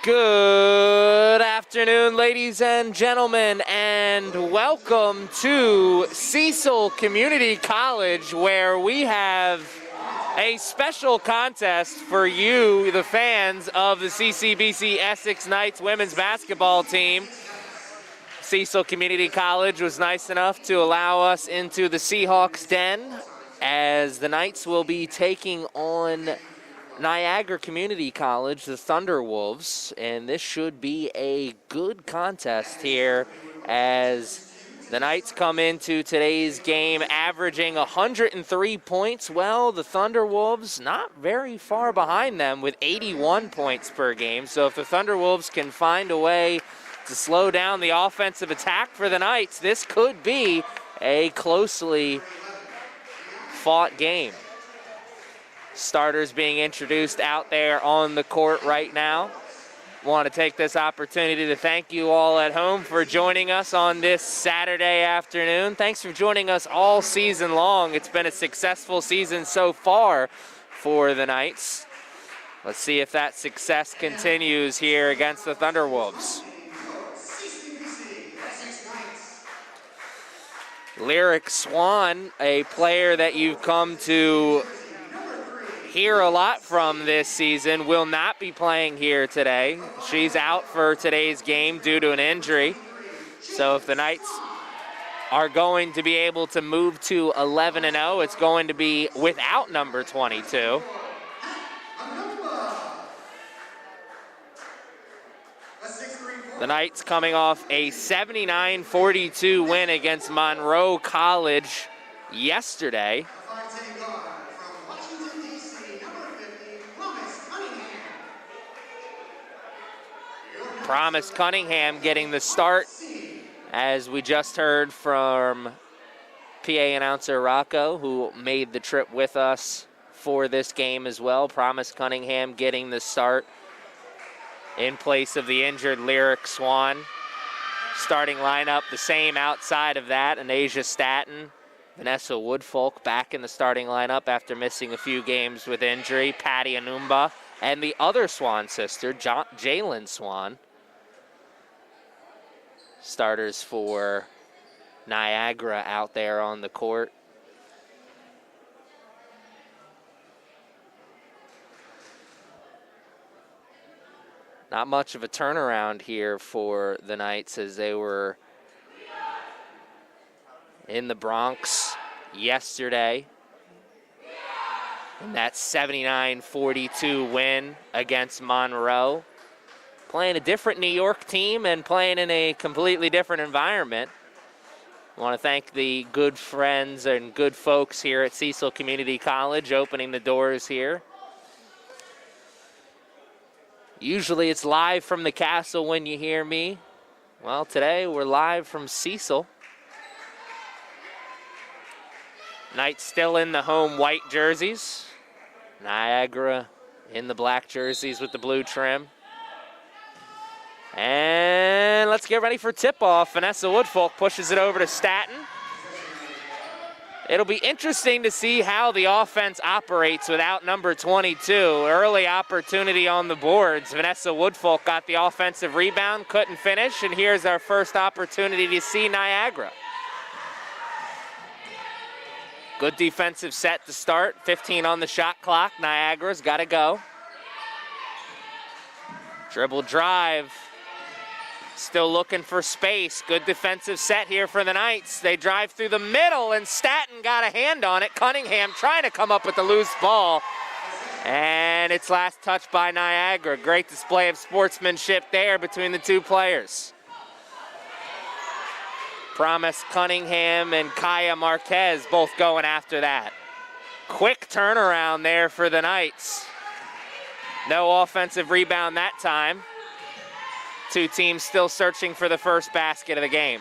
Good afternoon, ladies and gentlemen, and welcome to Cecil Community College, where we have a special contest for you, the fans of the CCBC Essex Knights women's basketball team. Cecil Community College was nice enough to allow us into the Seahawks den, as the Knights will be taking on Niagara Community College, the Thunderwolves, and this should be a good contest here as the Knights come into today's game averaging 103 points. Well, the Thunderwolves not very far behind them with 81 points per game. So if the Thunderwolves can find a way to slow down the offensive attack for the Knights, this could be a closely fought game. Starters being introduced out there on the court right now. Want to take this opportunity to thank you all at home for joining us on this Saturday afternoon. Thanks for joining us all season long. It's been a successful season so far for the Knights. Let's see if that success continues here against the Thunderwolves. Lyric Swan, a player that you've come to hear a lot from this season, will not be playing here today. She's out for today's game due to an injury. So if the Knights are going to be able to move to 11-0, it's going to be without number 22. The Knights coming off a 79-42 win against Monroe College yesterday. Promise Cunningham getting the start, as we just heard from PA announcer Rocco, who made the trip with us for this game as well. Promise Cunningham getting the start in place of the injured Lyric Swan. Starting lineup the same outside of that, Anasia Staton, Vanessa Woodfolk back in the starting lineup after missing a few games with injury, Patty Anumba, and the other Swan sister, Jalen Swan. Starters for Niagara out there on the court. Not much of a turnaround here for the Knights, as they were in the Bronx yesterday in that 79-42 win against Monroe. Playing a different New York team and playing in a completely different environment. I want to thank the good friends and good folks here at Cecil Community College opening the doors here. Usually it's live from the castle when you hear me. Well, today we're live from Cecil. Knights still in the home white jerseys. Niagara in the black jerseys with the blue trim. And let's get ready for tip-off. Vanessa Woodfolk pushes it over to Staton. It'll be interesting to see how the offense operates without number 22. Early opportunity on the boards. Vanessa Woodfolk got the offensive rebound, couldn't finish, and here's our first opportunity to see Niagara. Good defensive set to start. 15 on the shot clock. Niagara's got to go. Dribble drive. Still looking for space. Good defensive set here for the Knights. They drive through the middle, and Staton got a hand on it. Cunningham trying to come up with the loose ball. And it's last touched by Niagara. Great display of sportsmanship there between the two players. Promise Cunningham and Kaya Marquez both going after that. Quick turnaround there for the Knights. No offensive rebound that time. Two teams still searching for the first basket of the game.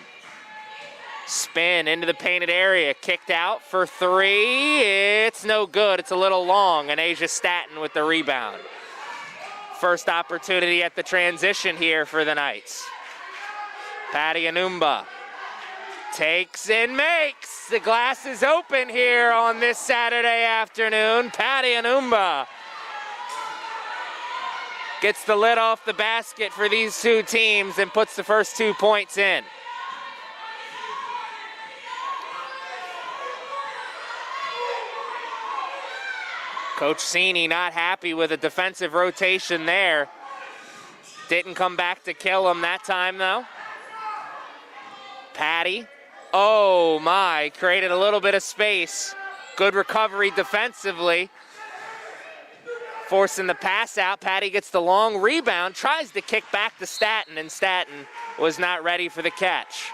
Spin into the painted area, kicked out for three. It's no good, it's a little long, and Asia Staton with the rebound. First opportunity at the transition here for the Knights. Patty Anumba takes and makes. The glass is open here on this Saturday afternoon. Patty Anumba gets the lid off the basket for these two teams and puts the first 2 points in. Coach Cini not happy with a defensive rotation there. Didn't come back to kill him that time though. Patty, oh my, created a little bit of space. Good recovery defensively. Forcing the pass out, Patty gets the long rebound, tries to kick back to Staton, and Staton was not ready for the catch.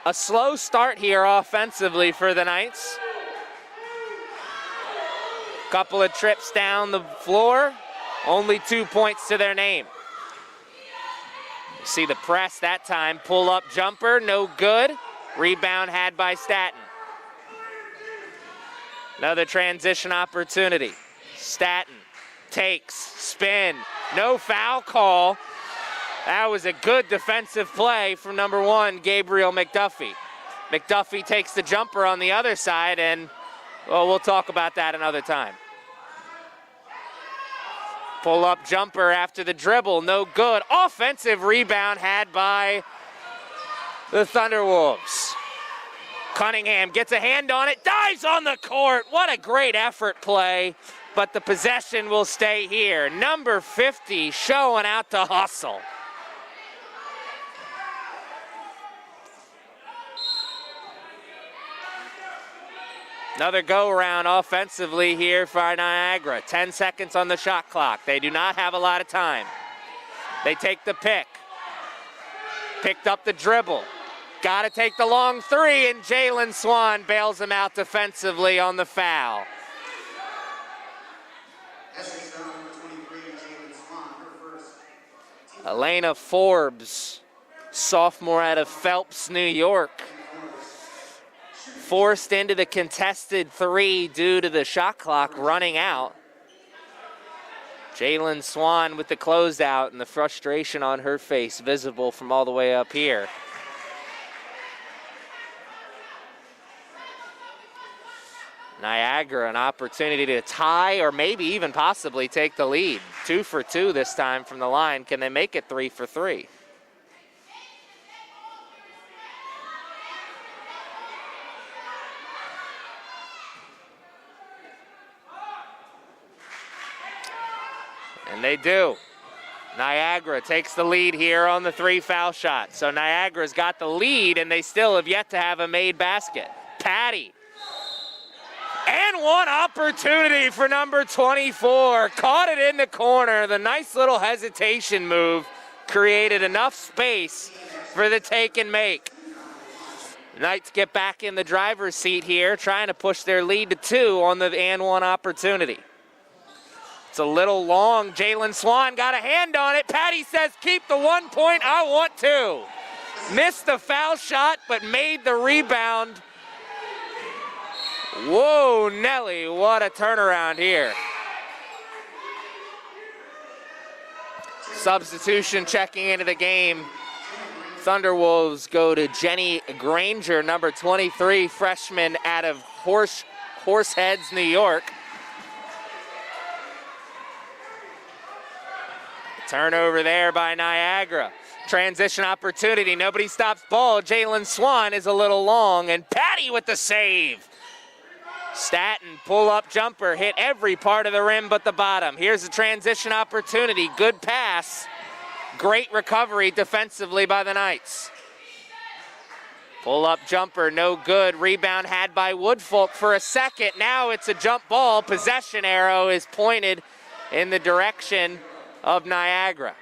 A slow start here offensively for the Knights. Couple of trips down the floor, only 2 points to their name. You see the press that time, pull up jumper, no good. Rebound had by Staton. Another transition opportunity. Staton takes, spin, no foul call. That was a good defensive play from number 1, Gabriel McDuffie. McDuffie takes the jumper on the other side, and well, we'll talk about that another time. Pull up jumper after the dribble, no good. Offensive rebound had by the Thunderwolves. Cunningham gets a hand on it, dives on the court. What a great effort play, but the possession will stay here. Number 50 showing out to hustle. Another go-around offensively here for Niagara. 10 seconds on the shot clock. They do not have a lot of time. They take the pick. Picked up the dribble. Got to take the long three, and Jalen Swan bails him out defensively on the foul. Elena Forbes, sophomore out of Phelps, New York. Forced into the contested three due to the shot clock running out. Jalen Swan with the closeout and the frustration on her face visible from all the way up here. Niagara, an opportunity to tie or maybe even possibly take the lead. 2 for 2 this time from the line. Can they make it 3 for 3? And they do. Niagara takes the lead here on the 3 foul shot. So Niagara's got the lead, and they still have yet to have a made basket. Patty. And one opportunity for number 24. Caught it in the corner. The nice little hesitation move created enough space for the take and make. Knights get back in the driver's seat here, trying to push their lead to 2 on the and one opportunity. It's a little long. Jalen Swan got a hand on it. Patty says, keep the 1 point, I want 2. Missed the foul shot, but made the rebound. Whoa, Nelly, what a turnaround here. Substitution checking into the game. Thunderwolves go to Jenny Granger, number 23, freshman out of Horseheads, New York. Turnover there by Niagara. Transition opportunity, nobody stops ball. Jalen Swan is a little long, and Patty with the save. Staton, pull-up jumper, hit every part of the rim but the bottom. Here's a transition opportunity, good pass. Great recovery defensively by the Knights. Pull-up jumper, no good. Rebound had by Woodfolk for a second. Now it's a jump ball. Possession arrow is pointed in the direction of Niagara.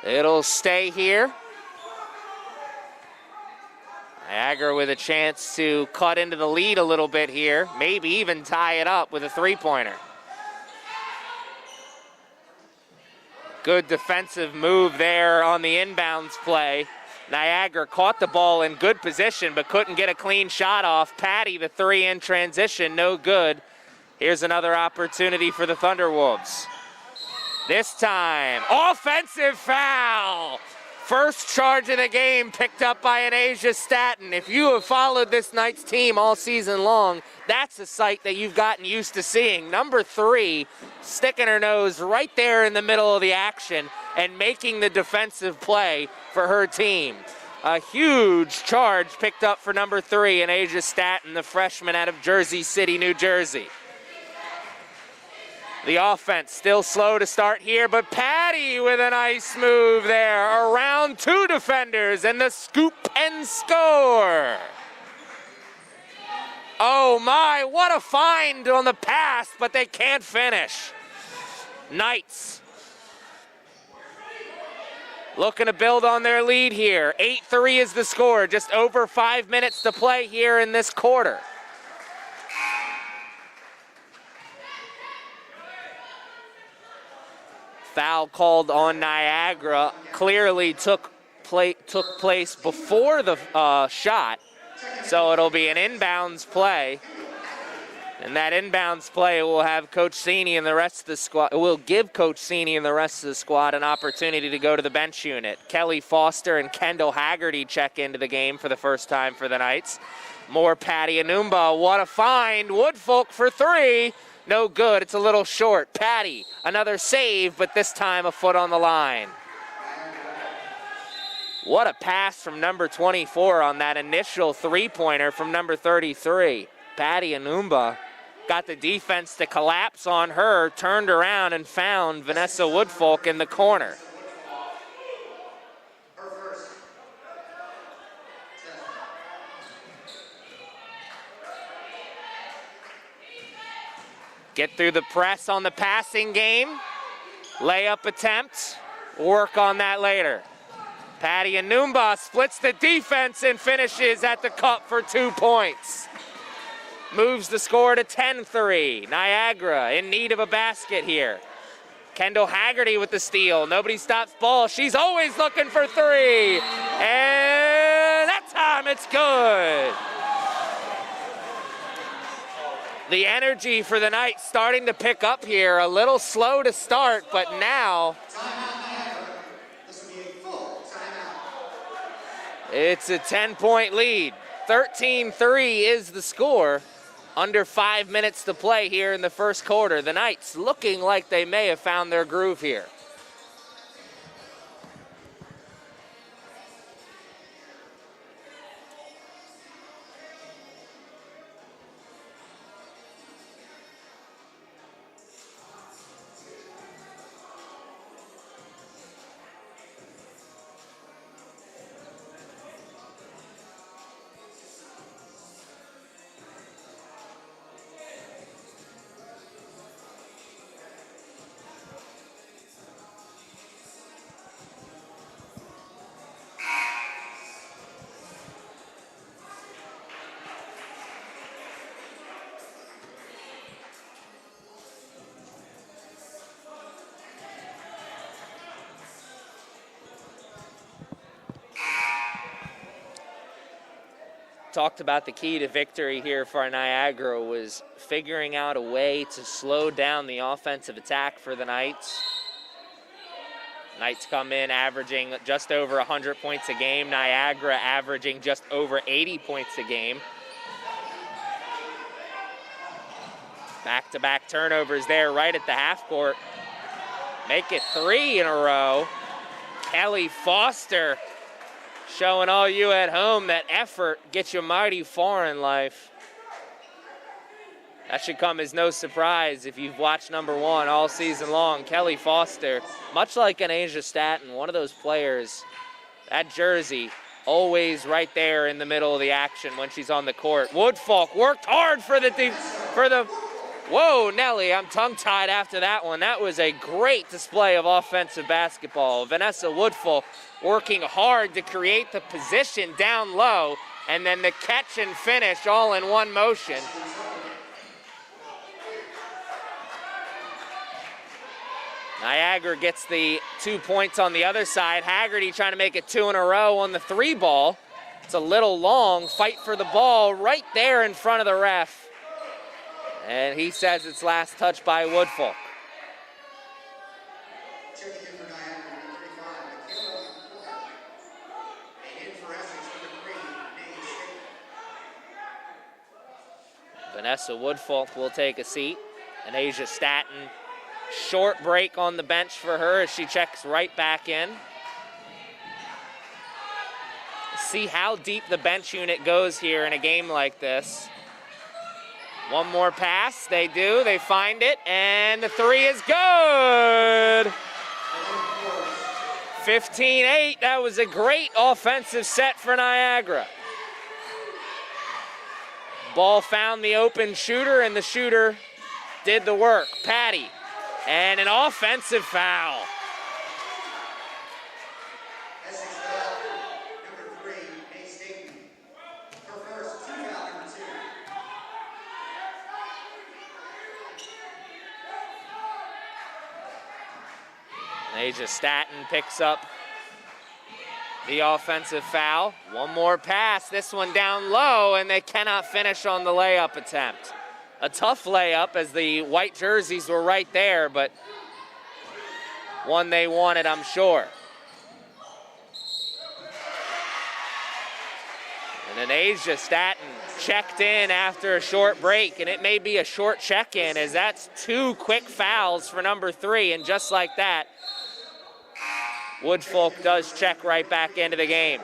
It'll stay here. Niagara with a chance to cut into the lead a little bit here, maybe even tie it up with a three-pointer. Good defensive move there on the inbounds play. Niagara caught the ball in good position but couldn't get a clean shot off. Patty, the three in transition, no good. Here's another opportunity for the Thunderwolves. This time, offensive foul. First charge of the game picked up by an Asia Staten. If you have followed this Knights team all season long, that's a sight that you've gotten used to seeing. Number 3 sticking her nose right there in the middle of the action and making the defensive play for her team. A huge charge picked up for number 3 in Asia Staten, the freshman out of Jersey City, New Jersey. The offense still slow to start here, but Patty with a nice move there around 2 defenders and the scoop and score. Oh my, what a find on the pass, but they can't finish. Knights looking to build on their lead here. 8-3 is the score, just over 5 minutes to play here in this quarter. Foul called on Niagara clearly took place before the shot, so it'll be an inbounds play. And that inbounds play will have Coach Sini and the rest of the squad, will give Coach Sini and the rest of the squad an opportunity to go to the bench unit. Kelly Foster and Kendall Haggerty check into the game for the first time for the Knights. More Patty Anumba, what a find. Woodfolk for 3. No good, it's a little short. Patty, another save, but this time a foot on the line. What a pass from number 24 on that initial 3-pointer from number 33. Patty Anumba got the defense to collapse on her, turned around and found Vanessa Woodfolk in the corner. Get through the press on the passing game. Layup attempt. Work on that later. Patty Anumba splits the defense and finishes at the cup for 2 points. Moves the score to 10-3. Niagara in need of a basket here. Kendall Haggerty with the steal. Nobody stops ball. She's always looking for 3. And that time it's good. The energy for the Knights starting to pick up here. A little slow to start, but now it's a 10-point lead. 13-3 is the score. Under 5 minutes to play here in the first quarter. The Knights looking like they may have found their groove here. Talked about the key to victory here for Niagara was figuring out a way to slow down the offensive attack for the Knights. Knights come in averaging just over 100 points a game. Niagara averaging just over 80 points a game. Back-to-back turnovers there right at the half court. Make it 3 in a row. Kelly Foster showing all you at home that effort gets you mighty far in life. That should come as no surprise if you've watched number 1 all season long. Kelly Foster, much like an Asia Staten, one of those players, that jersey, always right there in the middle of the action when she's on the court. Woodfolk worked hard for the whoa, Nelly, I'm tongue-tied after that one. That was a great display of offensive basketball. Vanessa Woodfolk working hard to create the position down low, and then the catch and finish all in one motion. Niagara gets the 2 points on the other side. Haggerty trying to make it 2 in a row on the 3 ball. It's a little long. Fight for the ball right there in front of the ref. And he says it's last touch by Woodfolk. Vanessa Woodfolk will take a seat. And Asia Staton, short break on the bench for her as she checks right back in. See how deep the bench unit goes here in a game like this. One more pass, they do, they find it, and the three is good. 15-8, that was a great offensive set for Niagara. Ball found the open shooter, and the shooter did the work. Patty, and an offensive foul. Essex foul, number 3, May Staten. Her first, team foul number 2. Asia Staton picks up the offensive foul. One more pass, this one down low, and they cannot finish on the layup attempt. A tough layup as the white jerseys were right there, but one they wanted, I'm sure. And then Asia Staton checked in after a short break, and it may be a short check-in as that's 2 quick fouls for number 3, and just like that, Woodfolk does check right back into the game.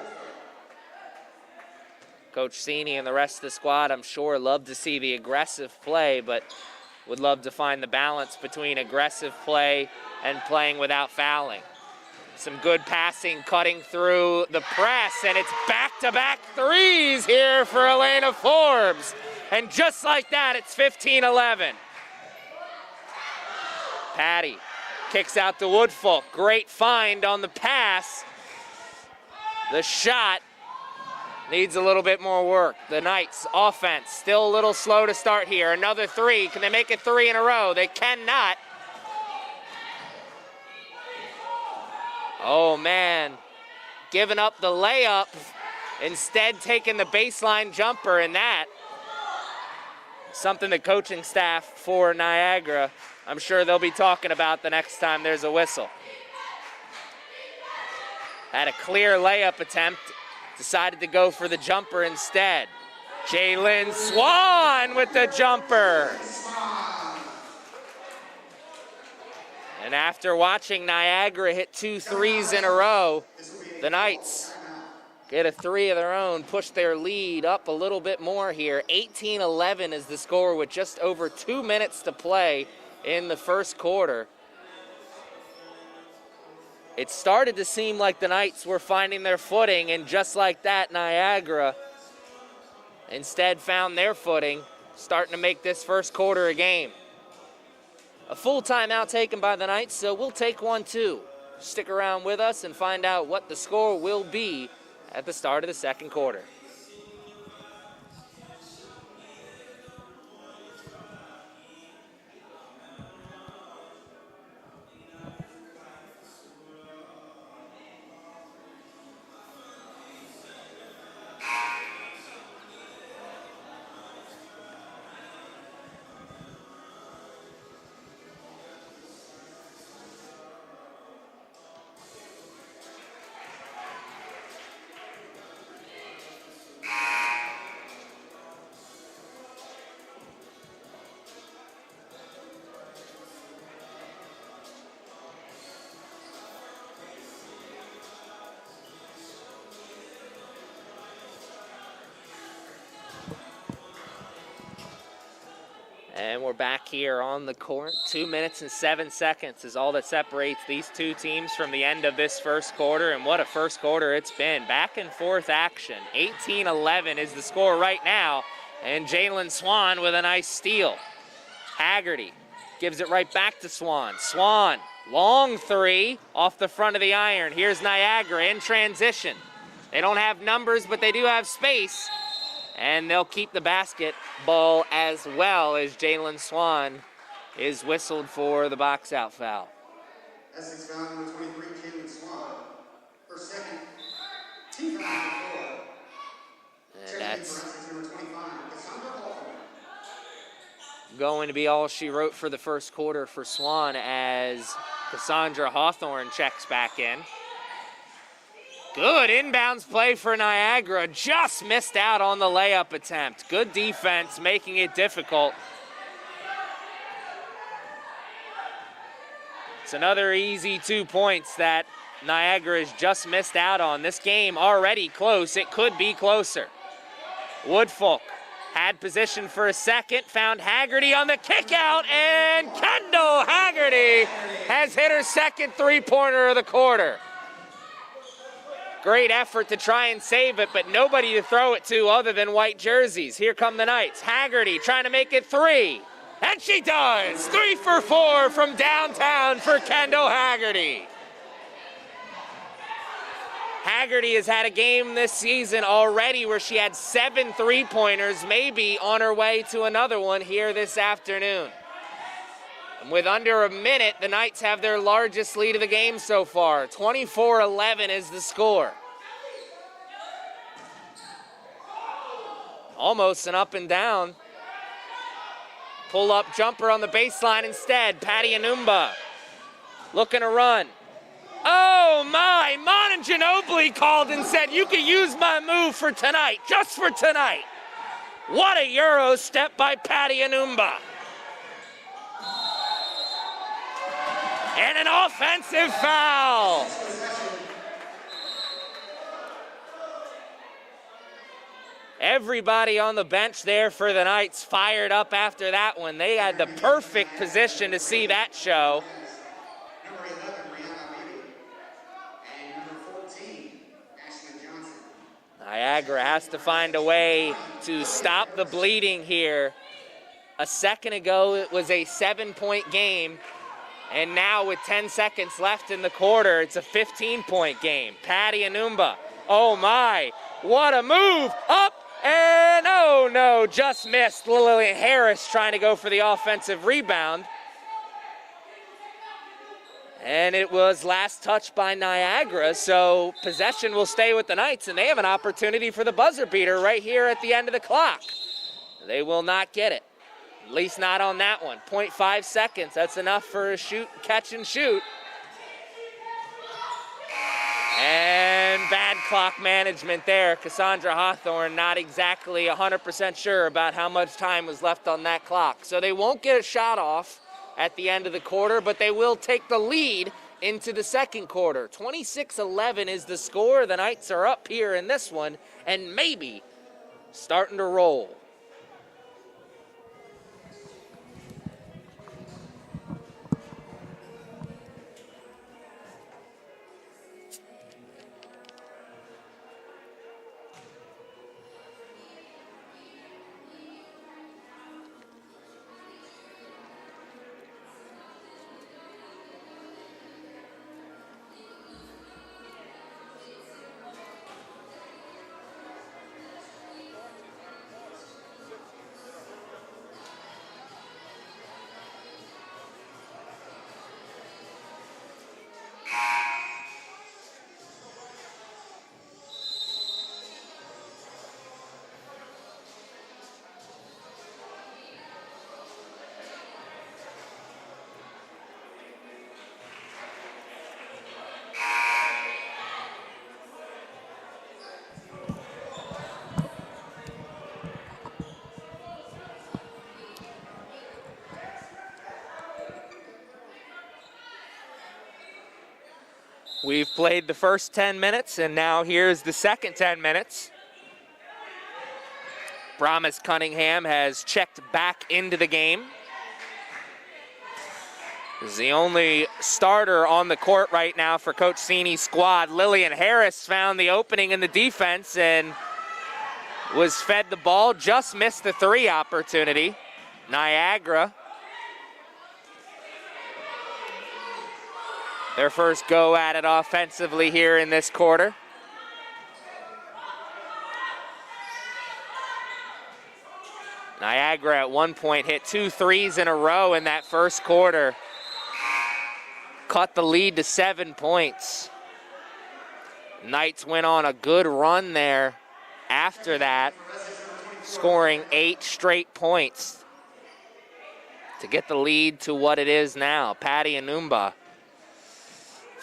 Coach Sini and the rest of the squad, I'm sure, love to see the aggressive play, but would love to find the balance between aggressive play and playing without fouling. Some good passing, cutting through the press, and it's back-to-back threes here for Elena Forbes. And just like that, it's 15-11. Patty kicks out to Woodfolk. Great find on the pass. The shot needs a little bit more work. The Knights offense still a little slow to start here. Another three. Can they make it 3 in a row? They cannot. Oh man, giving up the layup, instead taking the baseline jumper, and that, something the coaching staff for Niagara, I'm sure they'll be talking about the next time there's a whistle. Had a clear layup attempt, decided to go for the jumper instead. Jalen Swan with the jumper. And after watching Niagara hit 2 threes in a row, the Knights get a 3 of their own, push their lead up a little bit more here. 18-11 is the score with just over 2 minutes to play in the first quarter. It started to seem like the Knights were finding their footing, and just like that, Niagara instead found their footing, starting to make this first quarter a game. A full timeout taken by the Knights, so we'll take one too. Stick around with us and find out what the score will be at the start of the second quarter. And we're back here on the court. 2 minutes and 7 seconds is all that separates these two teams from the end of this first quarter. And what a first quarter it's been. Back and forth action. 18-11 is the score right now. And Jalen Swan with a nice steal. Haggerty gives it right back to Swan. Swan, long three off the front of the iron. Here's Niagara in transition. They don't have numbers, but they do have space. And they'll keep the basketball as well as Jalen Swan is whistled for the box out foul. Essex foul number 23, Jalen Swan. Her second, team foul number 4. And that's Essex number 25, Cassandra Hawthorne. going to be all she wrote for the first quarter for Swan as Cassandra Hawthorne checks back in. Good inbounds play for Niagara. Just missed out on the layup attempt. Good defense, making it difficult. It's another easy 2 points that Niagara has just missed out on. This game already close. It could be closer. Woodfolk had position for a second, found Haggerty on the kick out, and Kendall Haggerty has hit her second three-pointer of the quarter. Great effort to try and save it, but nobody to throw it to other than white jerseys. Here come the Knights. Haggerty trying to make it three. And she does! 3 for 4 from downtown for Kendall Haggerty. Haggerty has had a game this season already where she had 7 three-pointers, maybe on her way to another one here this afternoon. And with under a minute, the Knights have their largest lead of the game so far. 24-11 is the score. Almost an up and down. Pull-up jumper on the baseline instead. Patty Anumba looking to run. Oh my, Mon Ginobili called and said, you can use my move for tonight, just for tonight. What a Euro step by Patty Anumba. And an offensive foul. Everybody on the bench there for the Knights fired up after that one. They had the perfect position to see that show. Niagara has to find a way to stop the bleeding here. A second ago, it was a 7-point game. And now with 10 seconds left in the quarter, it's a 15-point game. Patty Anumba, oh my, what a move, up, and oh no, just missed. Lillian Harris trying to go for the offensive rebound. And it was last touch by Niagara, so possession will stay with the Knights, and they have an opportunity for the buzzer beater right here at the end of the clock. They will not get it. At least not on that one. 0.5 seconds. That's enough for a shoot, catch and shoot. And bad clock management there. Cassandra Hawthorne not exactly 100% sure about how much time was left on that clock. So they won't get a shot off at the end of the quarter, but they will take the lead into the second quarter. 26-11 is the score. The Knights are up here in this one and maybe starting to roll. We've played the first 10 minutes, and now here's the second 10 minutes. Promise Cunningham has checked back into the game. Is the only starter on the court right now for Coach Sini's squad. Lillian Harris found the opening in the defense and was fed the ball, just missed the three opportunity. Niagara, their first go at it offensively here in this quarter. Niagara at one point hit 2 threes in a row in that first quarter. Cut the lead to 7 points. Knights went on a good run there after that, scoring 8 straight points to get the lead to what it is now. Patty Anumba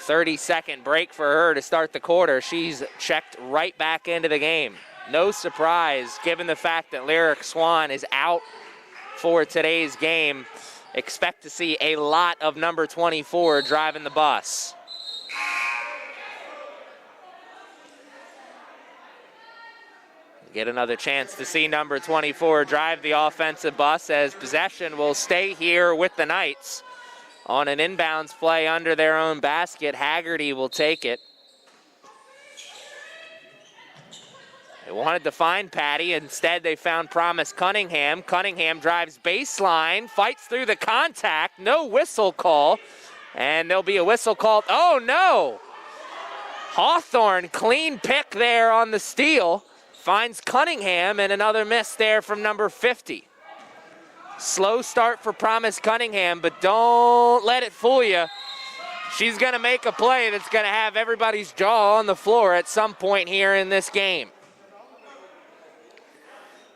30-second break for her to start the quarter. She's checked right back into the game. No surprise, given the fact that Lyric Swan is out for today's game. Expect to see a lot of number 24 driving the bus. Get another chance to see number 24 drive the offensive bus, as possession will stay here with the Knights. On an inbounds play under their own basket, Haggerty will take it. They wanted to find Patty. Instead, they found Promise Cunningham. Cunningham drives baseline, fights through the contact. No whistle call. And there'll be a whistle called. Oh, no! Hawthorne, clean pick there on the steal. Finds Cunningham, and another miss there from number 50. Slow start for Promise Cunningham, but don't let it fool you. She's going to make a play that's going to have everybody's jaw on the floor at some point here in this game.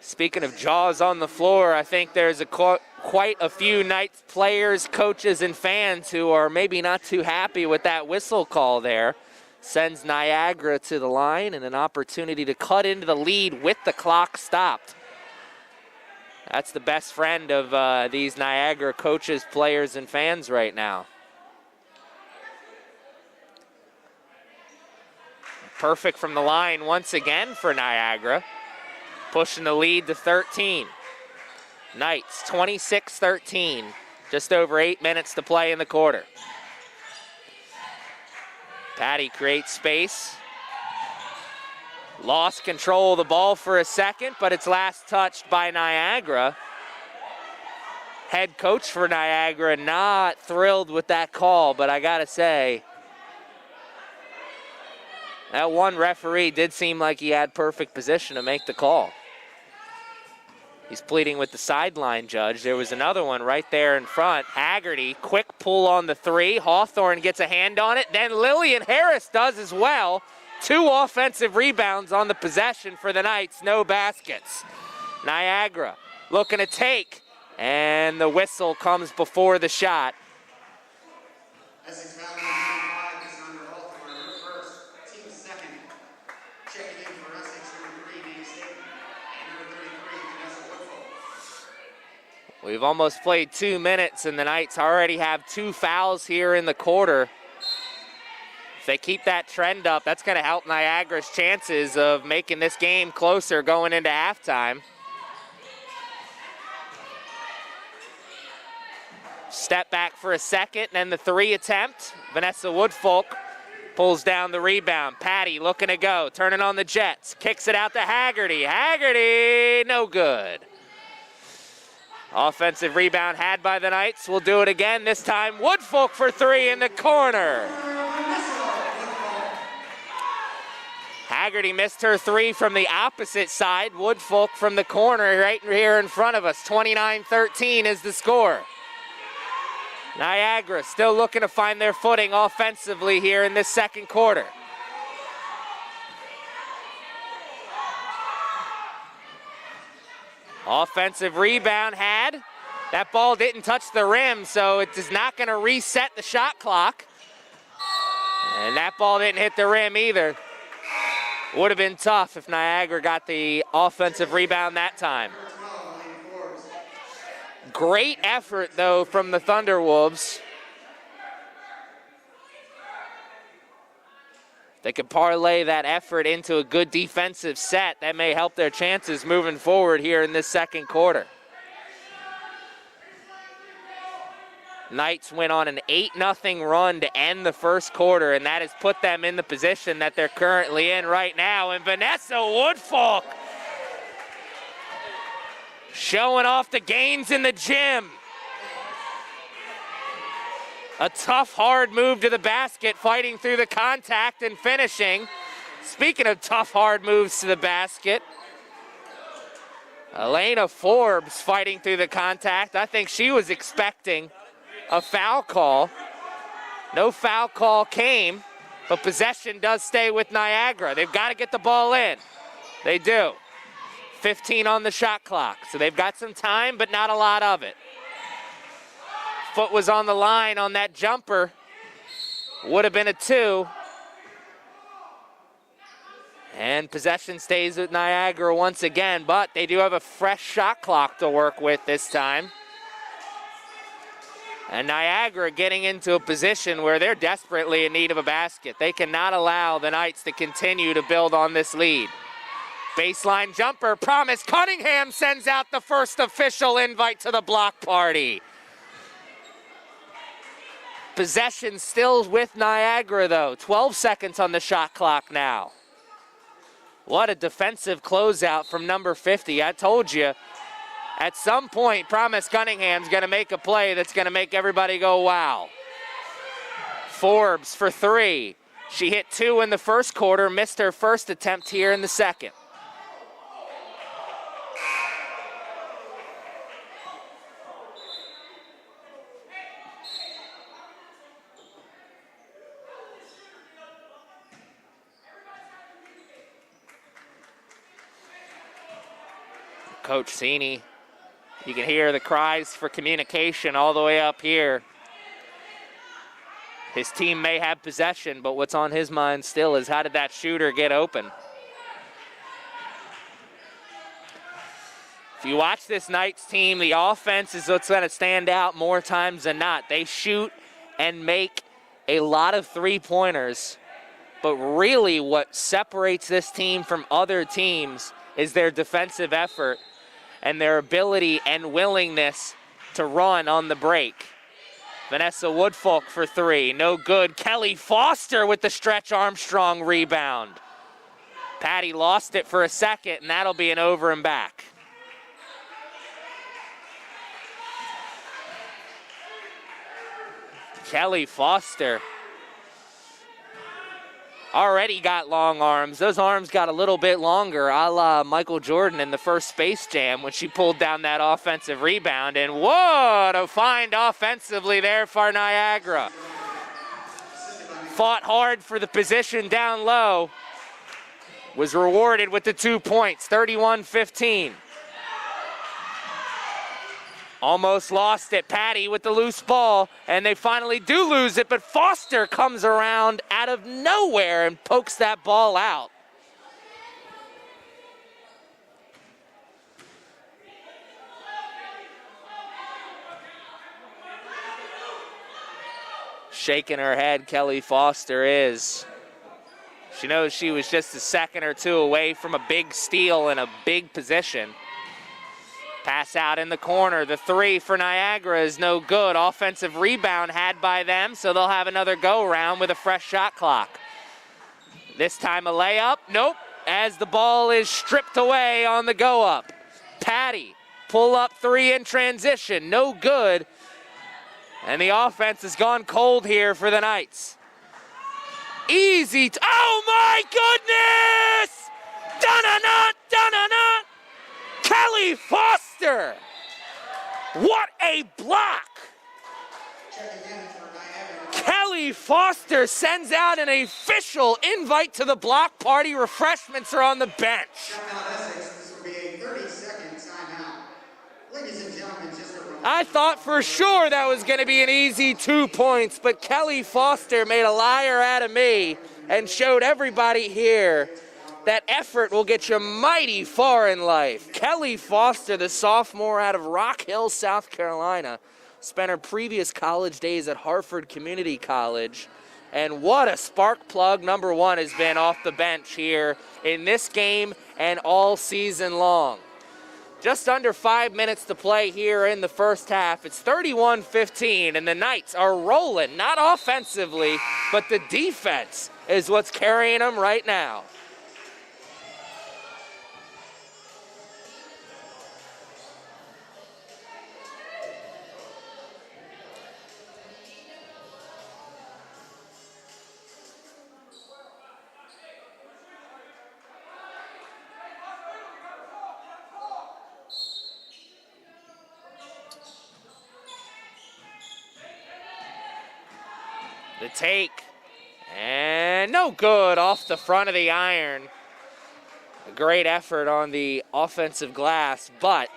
Speaking of jaws on the floor, I think there's quite a few Knights players, coaches, and fans who are maybe not too happy with that whistle call there. Sends Niagara to the line and an opportunity to cut into the lead with the clock stopped. That's the best friend of these Niagara coaches, players, and fans right now. Perfect from the line once again for Niagara. Pushing the lead to 13. Knights 26-13. Just over 8 minutes to play in the quarter. Patty creates space. Lost control of the ball for a second, but it's last touched by Niagara. Head coach for Niagara not thrilled with that call, but I gotta say, that one referee did seem like he had perfect position to make the call. He's pleading with the sideline judge. There was another one right there in front. Haggerty, quick pull on the three. Hawthorne gets a hand on it. Then Lillian Harris does as well. 2 offensive rebounds on the possession for the Knights. No baskets. Niagara looking to take. And the whistle comes before the shot. Essex foul number 25 is under Hawthorne. Her first, team second. Checking in for Essex, number 3, Nate State. And number 33, Vanessa Woodfull. We've almost played 2 minutes, and the Knights already have 2 fouls here in the quarter. If they keep that trend up, that's going to help Niagara's chances of making this game closer going into halftime. Step back for a second, and then the 3 attempt. Vanessa Woodfolk pulls down the rebound. Patty looking to go, turning on the Jets. Kicks it out to Haggerty. Haggerty, no good. Offensive rebound had by the Knights. We'll do it again. This time, Woodfolk for 3 in the corner. Haggerty missed her 3 from the opposite side. Woodfolk from the corner right here in front of us. 29-13 is the score. Niagara still looking to find their footing offensively here in this second quarter. Offensive rebound had. That ball didn't touch the rim, so it is not going to reset the shot clock. And that ball didn't hit the rim either. Would have been tough if Niagara got the offensive rebound that time. Great effort, though, from the Thunderwolves. They could parlay that effort into a good defensive set. That may help their chances moving forward here in this second quarter. Knights went on an 8-0 run to end the first quarter, and that has put them in the position that they're currently in right now. And Vanessa Woodfolk showing off the gains in the gym. A tough, hard move to the basket, fighting through the contact and finishing. Speaking of tough, hard moves to the basket, Elena Forbes fighting through the contact. I think she was expecting a foul call. No foul call came, but possession does stay with Niagara. They've got to get the ball in. They do. 15 on the shot clock, so they've got some time, but not a lot of it. Foot was on the line on that jumper. Would have been a 2. And possession stays with Niagara once again, but they do have a fresh shot clock to work with this time. And Niagara getting into a position where they're desperately in need of a basket. They cannot allow the Knights to continue to build on this lead. Baseline jumper, Promise Cunningham sends out the first official invite to the block party. Possession still with Niagara though. 12 seconds on the shot clock now. What a defensive closeout from number 50. I told you, at some point, Promise Cunningham's gonna make a play that's gonna make everybody go, wow. Forbes for 3. She hit 2 in the first quarter, missed her first attempt here in the second. Coach Sini, you can hear the cries for communication all the way up here. His team may have possession, but what's on his mind still is how did that shooter get open? If you watch this Knights team, the offense is what's going to stand out more times than not. They shoot and make a lot of three-pointers, but really what separates this team from other teams is their defensive effort and their ability and willingness to run on the break. Vanessa Woodfolk for 3, no good. Kelly Foster with the Stretch Armstrong rebound. Patty lost it for a second, and that'll be an over and back. Kelly Foster already got long arms. Those arms got a little bit longer, a la Michael Jordan in the first Space Jam when she pulled down that offensive rebound. And what a find offensively there for Niagara. Fought hard for the position down low. Was rewarded with the 2 points, 31-15. Almost lost it. Patty with the loose ball, and they finally do lose it, but Foster comes around out of nowhere and pokes that ball out. Shaking her head, Kelly Foster is. She knows she was just a second or two away from a big steal in a big position. Pass out in the corner. The 3 for Niagara is no good. Offensive rebound had by them, so they'll have another go-around with a fresh shot clock. This time a layup. Nope. As the ball is stripped away on the go-up. Patty, pull-up 3 in transition. No good. And the offense has gone cold here for the Knights. Easy. Oh, my goodness! Da-na-na, da-na-na! Kelly Foster! What a block! Kelly Foster sends out an official invite to the block party. Refreshments are on the bench. This will be a 30-second timeout. Ladies and gentlemen, just a reminder. I thought for sure that was going to be an easy 2 points, but Kelly Foster made a liar out of me and showed everybody here that effort will get you mighty far in life. Kelly Foster, the sophomore out of Rock Hill, South Carolina, spent her previous college days at Hartford Community College. And what a spark plug number 1 has been off the bench here in this game and all season long. Just under 5 minutes to play here in the first half. It's 31-15, and the Knights are rolling, not offensively, but the defense is what's carrying them right now. The take, and no good off the front of the iron. A great effort on the offensive glass, but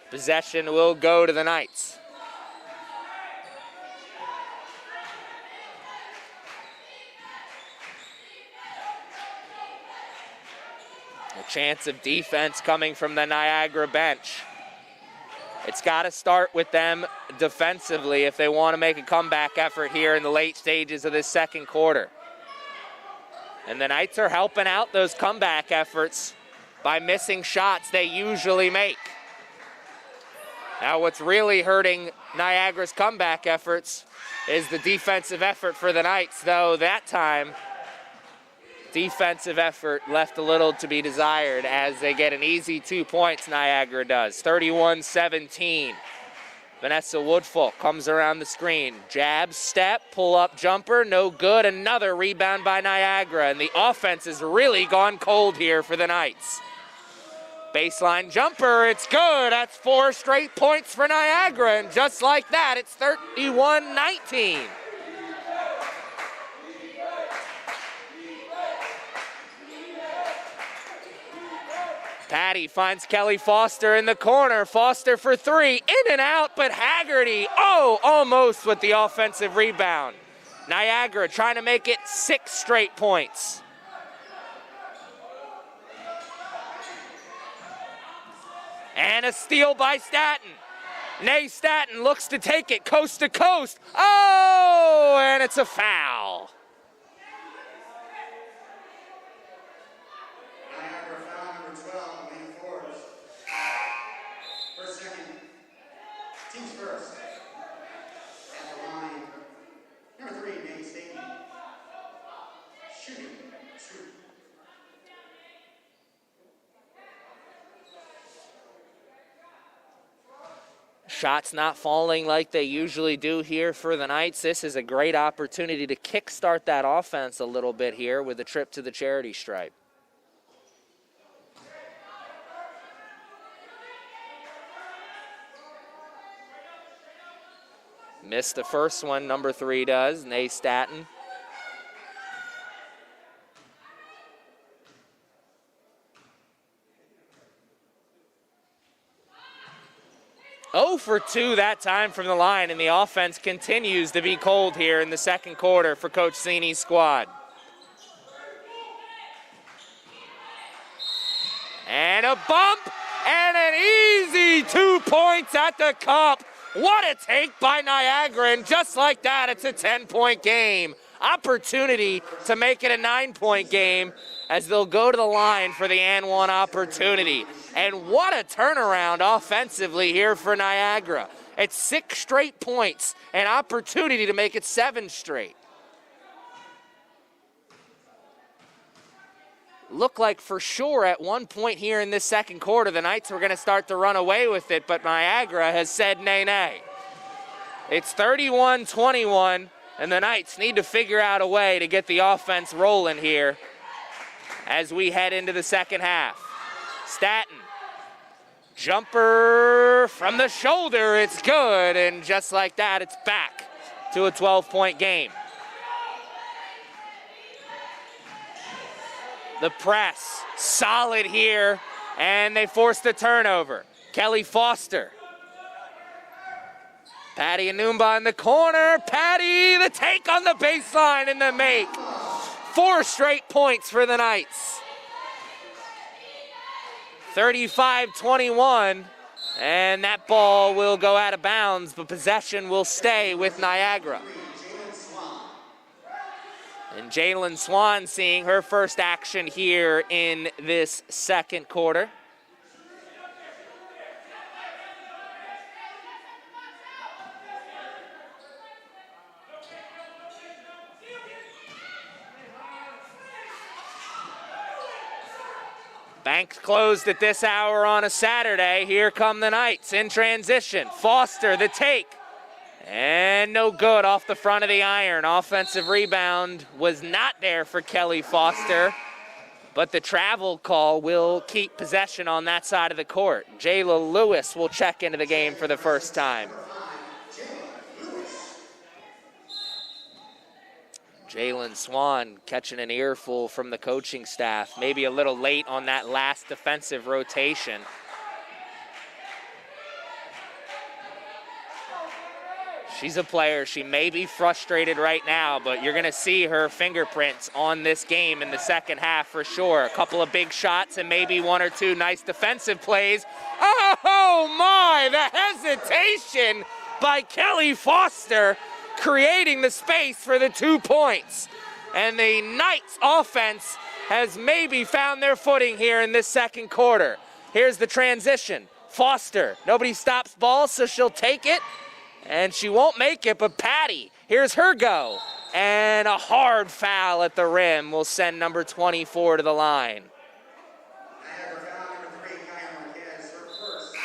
possession will go to the Knights. chance of defense coming from the Niagara bench. It's got to start with them defensively if they want to make a comeback effort here in the late stages of this second quarter. And the Knights are helping out those comeback efforts by missing shots they usually make. Now what's really hurting Niagara's comeback efforts is the defensive effort for the Knights, though that time defensive effort left a little to be desired as they get an easy 2 points, Niagara does. 31-17. Vanessa Woodfull comes around the screen. Jab, step, pull-up jumper, no good. Another rebound by Niagara, and the offense has really gone cold here for the Knights. Baseline jumper, it's good. That's 4 straight points for Niagara, and just like that, it's 31-19. Patty finds Kelly Foster in the corner. Foster for 3, in and out, but Haggerty, almost with the offensive rebound. Niagara trying to make it 6 straight points. And a steal by Staton. Nay Staton looks to take it coast to coast. And it's a foul. Niagara foul number 12, main forwards. First, second. Teams first. At the line. Number 3, Nate Staton. Shooting 2. Shots not falling like they usually do here for the Knights. This is a great opportunity to kickstart that offense a little bit here with a trip to the charity stripe. Missed the first one, number 3 does, Nay Staton. For 2 that time from the line, and the offense continues to be cold here in the second quarter for Coach Zini's squad. And a bump, and an easy 2 points at the cup. What a take by Niagara, and just like that, it's a 10-point game. Opportunity to make it a 9-point game as they'll go to the line for the and 1 opportunity. And what a turnaround offensively here for Niagara. It's 6 straight points, an opportunity to make it 7 straight. Looked like for sure at one point here in this second quarter, the Knights were going to start to run away with it, but Niagara has said nay, nay. It's 31-21, and the Knights need to figure out a way to get the offense rolling here as we head into the second half. Staton, jumper from the shoulder, it's good, and just like that, it's back to a 12-point game. The press, solid here, and they forced a turnover. Kelly Foster. Patty Anumba in the corner. Patty, the take on the baseline and the make. 4 straight points for the Knights. 35-21, and that ball will go out of bounds, but possession will stay with Niagara. And Jalen Swan seeing her first action here in this second quarter. Banks closed at this hour on a Saturday. Here come the Knights in transition. Foster, the take. And no good off the front of the iron. Offensive rebound was not there for Kelly Foster, but the travel call will keep possession on that side of the court. Jayla Lewis will check into the game for the first time. Jalen Swan catching an earful from the coaching staff, maybe a little late on that last defensive rotation. She's a player. She may be frustrated right now, but you're going to see her fingerprints on this game in the second half for sure. A couple of big shots and maybe one or two nice defensive plays. Oh my, the hesitation by Kelly Foster, creating the space for the 2 points. And the Knights offense has maybe found their footing here in this second quarter. Here's the transition. Foster, nobody stops ball, so she'll take it. And she won't make it, but Patty, here's her go. And a hard foul at the rim will send number 24 to the line. Niagara foul number 3, Kyle Marquez, her first.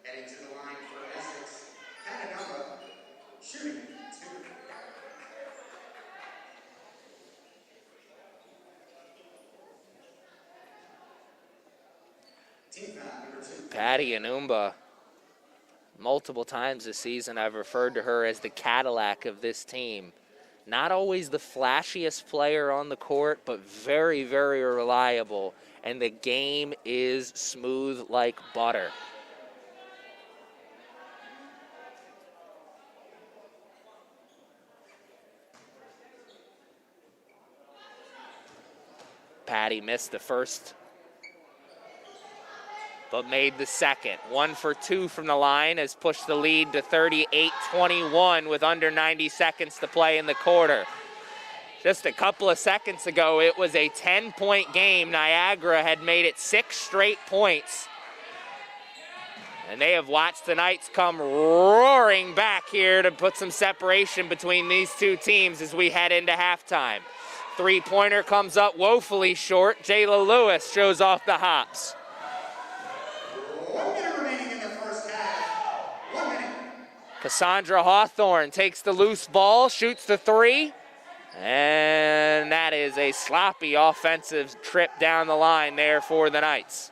Heading to the line for Essex, Niagara, shooting 2. Team foul number 2. Patty Anumba, multiple times this season I've referred to her as the Cadillac of this team. Not always the flashiest player on the court, but very, very reliable. And the game is smooth like butter. Patty missed the first, but made the second. 1 for 2 from the line has pushed the lead to 38-21 with under 90 seconds to play in the quarter. Just a couple of seconds ago, it was a 10-point game. Niagara had made it 6 straight points. And they have watched the Knights come roaring back here to put some separation between these two teams as we head into halftime. Three-pointer comes up woefully short. Jayla Lewis shows off the hops. 1 minute remaining in the first half. 1 minute. Cassandra Hawthorne takes the loose ball, shoots the 3, and that is a sloppy offensive trip down the line there for the Knights.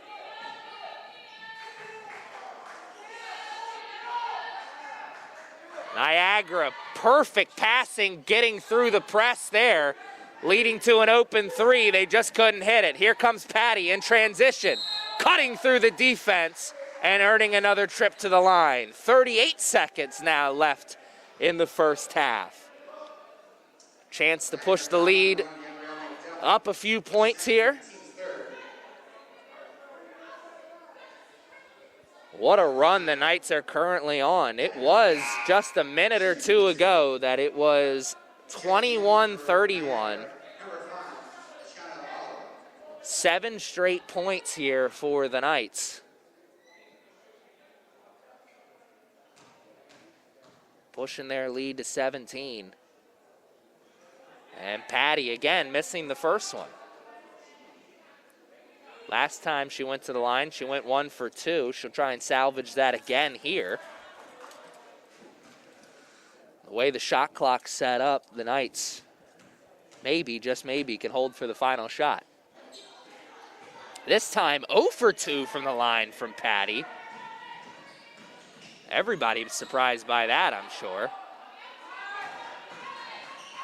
Niagara, perfect passing, getting through the press there, leading to an open 3. They just couldn't hit it. Here comes Patty in transition, cutting through the defense and earning another trip to the line. 38 seconds now left in the first half. Chance to push the lead up a few points here. What a run the Knights are currently on. It was just a minute or two ago that it was 21-31. 7 straight points here for the Knights. Pushing their lead to 17. And Patty again missing the first one. Last time she went to the line, she went 1 for 2. She'll try and salvage that again here. The way the shot clock's set up, the Knights maybe, just maybe, can hold for the final shot. This time 0 for 2 from the line from Patty. Everybody's surprised by that, I'm sure.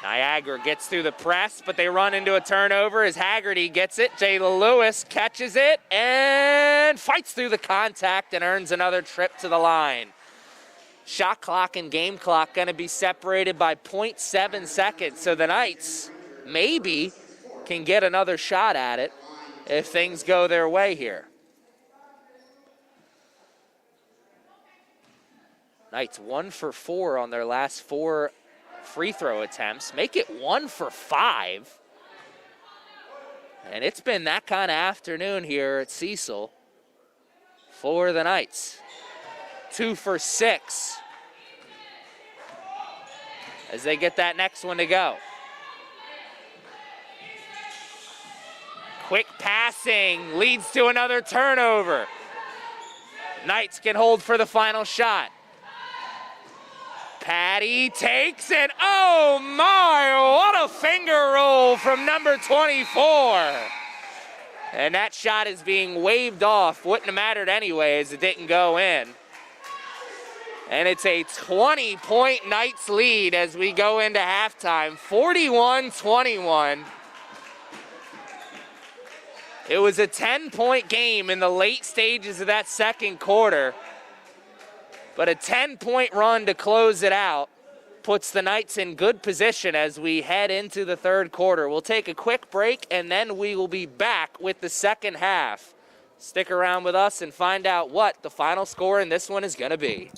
Niagara gets through the press, but they run into a turnover as Haggerty gets it. Jayla Lewis catches it and fights through the contact and earns another trip to the line. Shot clock and game clock going to be separated by 0.7 seconds, so the Knights maybe can get another shot at it if things go their way here. Knights 1 for 4 on their last 4 free throw attempts. Make it 1 for 5. And it's been that kind of afternoon here at Cecil for the Knights. 2 for 6 as they get that next one to go. Quick passing leads to another turnover. Knights can hold for the final shot. Patty takes it. Oh my, what a finger roll from number 24. And that shot is being waved off. Wouldn't have mattered anyway as it didn't go in. And it's a 20-point Knights lead as we go into halftime, 41-21. It was a 10-point game in the late stages of that second quarter. But a 10-point run to close it out puts the Knights in good position as we head into the third quarter. We'll take a quick break, and then we will be back with the second half. Stick around with us and find out what the final score in this one is going to be.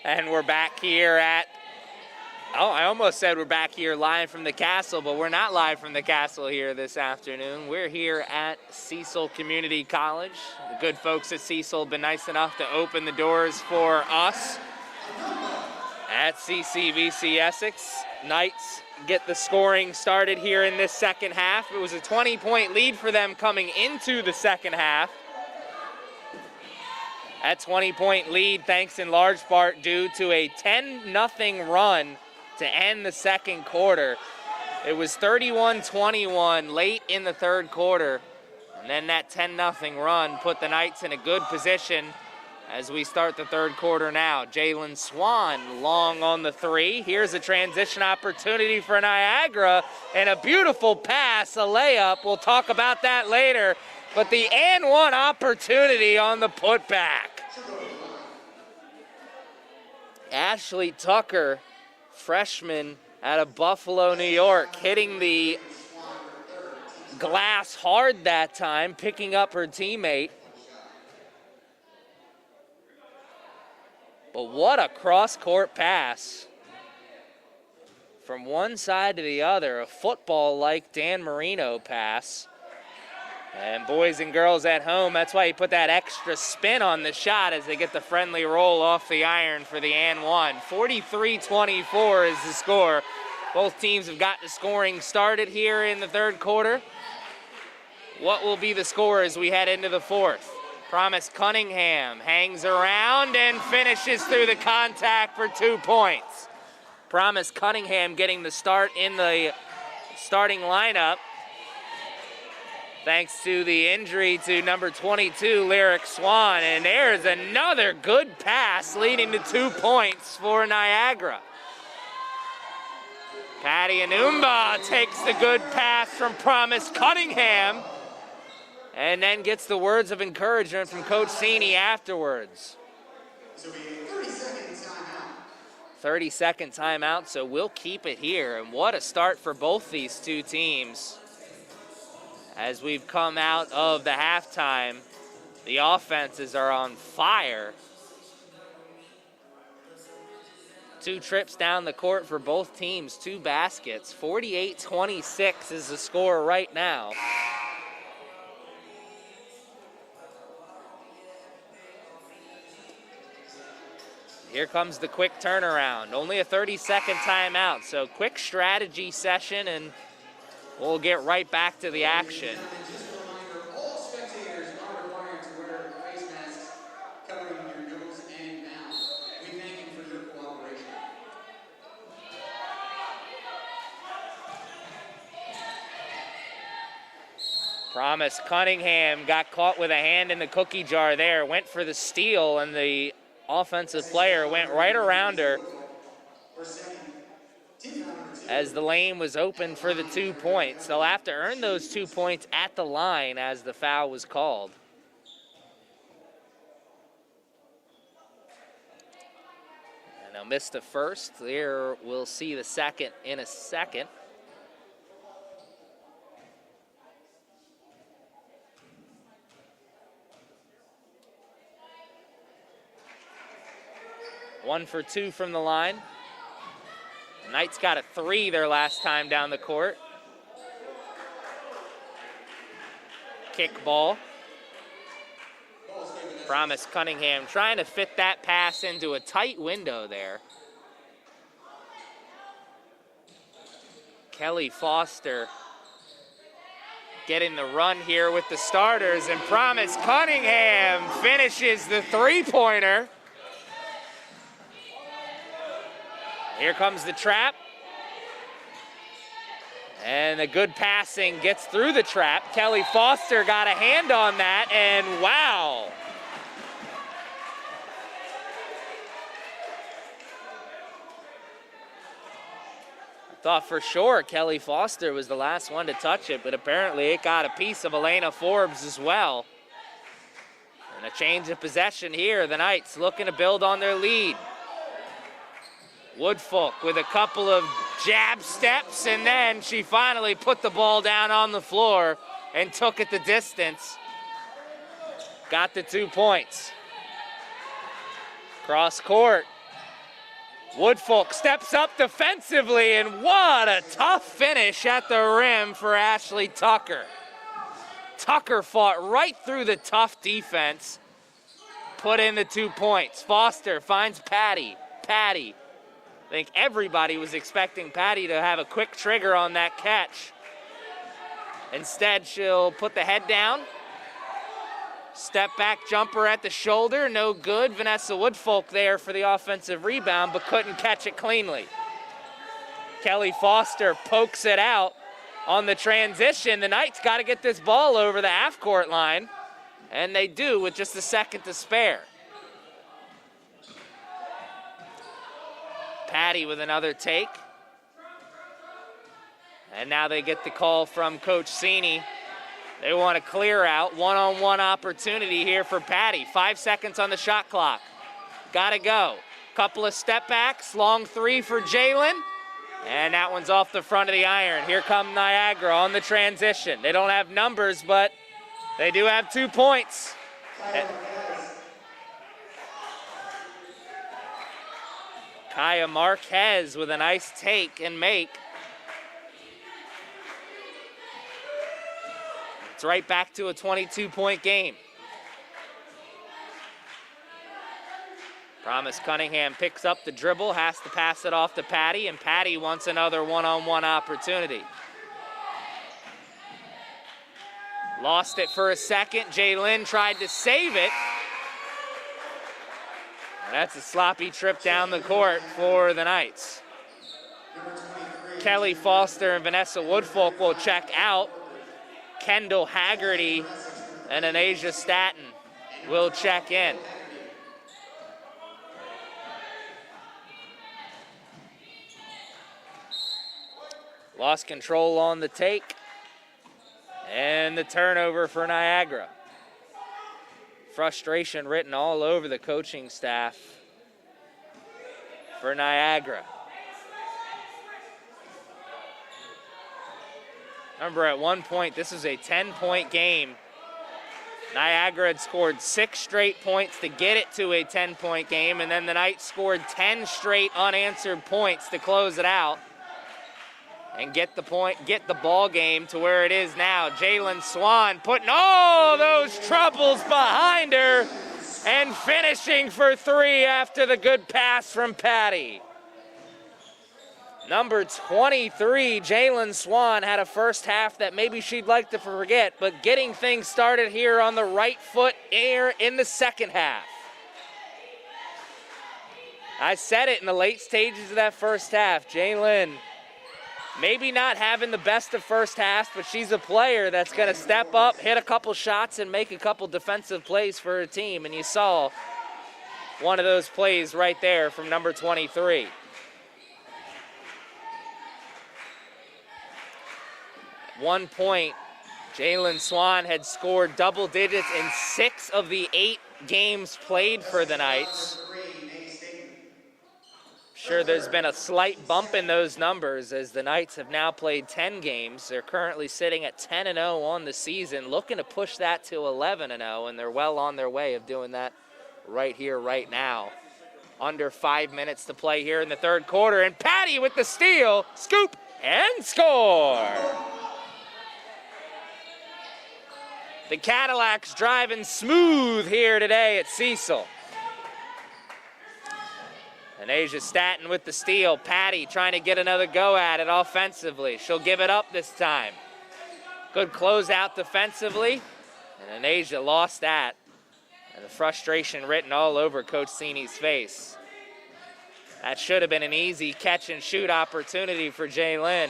And we're back here at, oh, I almost said we're back here live from the castle, but we're not live from the castle here this afternoon. We're here at Cecil Community College. The good folks at Cecil have been nice enough to open the doors for us at CCBC Essex. Knights get the scoring started here in this second half. It was a 20-point lead for them coming into the second half. That 20-point lead, thanks in large part due to a 10-0 run to end the second quarter. It was 31-21 late in the third quarter, and then that 10-0 run put the Knights in a good position as we start the third quarter now. Jalen Swan long on the three. Here's a transition opportunity for Niagara, and a beautiful pass, a layup. We'll talk about that later. But the and one opportunity on the putback. Ashley Tucker, freshman out of Buffalo, New York, hitting the glass hard that time, picking up her teammate. But what a cross-court pass. From one side to the other, a football-like Dan Marino pass. And boys and girls at home, that's why he put that extra spin on the shot as they get the friendly roll off the iron for the and one. 43-24 is the score. Both teams have got the scoring started here in the third quarter. What will be the score as we head into the fourth? Promise Cunningham hangs around and finishes through the contact for 2 points. Promise Cunningham getting the start in the starting lineup, thanks to the injury to number 22, Lyric Swan. And there's another good pass leading to 2 points for Niagara. Patty Anumba takes the good pass from Promise Cunningham and then gets the words of encouragement from Coach Sini afterwards. 30-second timeout, so we'll keep it here. And what a start for both these two teams. As we've come out of the halftime, the offenses are on fire. 2 trips down the court for both teams, 2 baskets. 48-26 is the score right now. Here comes the quick turnaround. Only a 30-second timeout, so quick strategy session, and we'll get right back to the action. Just a reminder, all spectators are required to wear face masks covering your nose and mouth. We thank you for your cooperation. Promise Cunningham got caught with a hand in the cookie jar there, went for the steal, and the offensive player went right around her as the lane was open for the 2 points. They'll have to earn those 2 points at the line as the foul was called. And they'll miss the first. There we'll see the second in a second. One for 2 from the line. The Knights got a 3 their last time down the court. Kick ball. Promise Cunningham trying to fit that pass into a tight window there. Kelly Foster getting the run here with the starters, and Promise Cunningham finishes the three-pointer. Here comes the trap. And the good passing gets through the trap. Kelly Foster got a hand on that, and wow. I thought for sure Kelly Foster was the last one to touch it, but apparently it got a piece of Elena Forbes as well. And a change of possession here. The Knights looking to build on their lead. Woodfolk with a couple of jab steps, and then she finally put the ball down on the floor and took it the distance. Got the 2 points. Cross court. Woodfolk steps up defensively, and what a tough finish at the rim for Ashley Tucker. Tucker fought right through the tough defense, put in the 2 points. Foster finds Patty. Patty. I think everybody was expecting Patty to have a quick trigger on that catch. Instead, she'll put the head down. Step back jumper at the shoulder, no good. Vanessa Woodfolk there for the offensive rebound, but couldn't catch it cleanly. Kelly Foster pokes it out on the transition. The Knights got to get this ball over the half-court line, and they do with just a second to spare. Patty with another take. And now they get the call from Coach Sini. They want a clear out, one-on-one opportunity here for Patty. 5 seconds on the shot clock. Gotta go. Couple of step backs, long three for Jalen. And that one's off the front of the iron. Here come Niagara on the transition. They don't have numbers, but they do have 2 points. Kaya Marquez with a nice take and make. It's right back to a 22-point game. Promise Cunningham picks up the dribble, has to pass it off to Patty, and Patty wants another one-on-one opportunity. Lost it for a second. Jaylin tried to save it. And that's a sloppy trip down the court for the Knights. Kelly Foster and Vanessa Woodfolk will check out. Kendall Haggerty and Anasia Staton will check in. Lost control on the take. And the turnover for Niagara. Frustration written all over the coaching staff for Niagara. Remember, at one point, this was a 10-point game. Niagara had scored 6 straight points to get it to a 10-point game, and then the Knights scored 10 straight unanswered points to close it out and get the ball game to where it is now. Jalen Swan putting all those troubles behind her and finishing for 3 after the good pass from Patty. Number 23, Jalen Swan, had a first half that maybe she'd like to forget, but getting things started here on the right foot here in the second half. I said it in the late stages of that first half. Jalen, maybe not having the best of first halves, but she's a player that's going to step up, hit a couple shots, and make a couple defensive plays for her team. And you saw one of those plays right there from number 23. At one point, Jalen Swan had scored double digits in 6 of the 8 games played for the Knights. Sure, there's been a slight bump in those numbers as the Knights have now played 10 games. They're currently sitting at 10-0 on the season, looking to push that to 11-0, and they're well on their way of doing that right here, right now. Under 5 minutes to play here in the third quarter, and Patty with the steal, scoop, and score. The Cadillacs driving smooth here today at Cecil. And Asia Staton with the steal. Patty trying to get another go at it offensively. She'll give it up this time. Good closeout defensively. And Asia lost that. And the frustration written all over Coach Sini's face. That should have been an easy catch and shoot opportunity for Jaylin.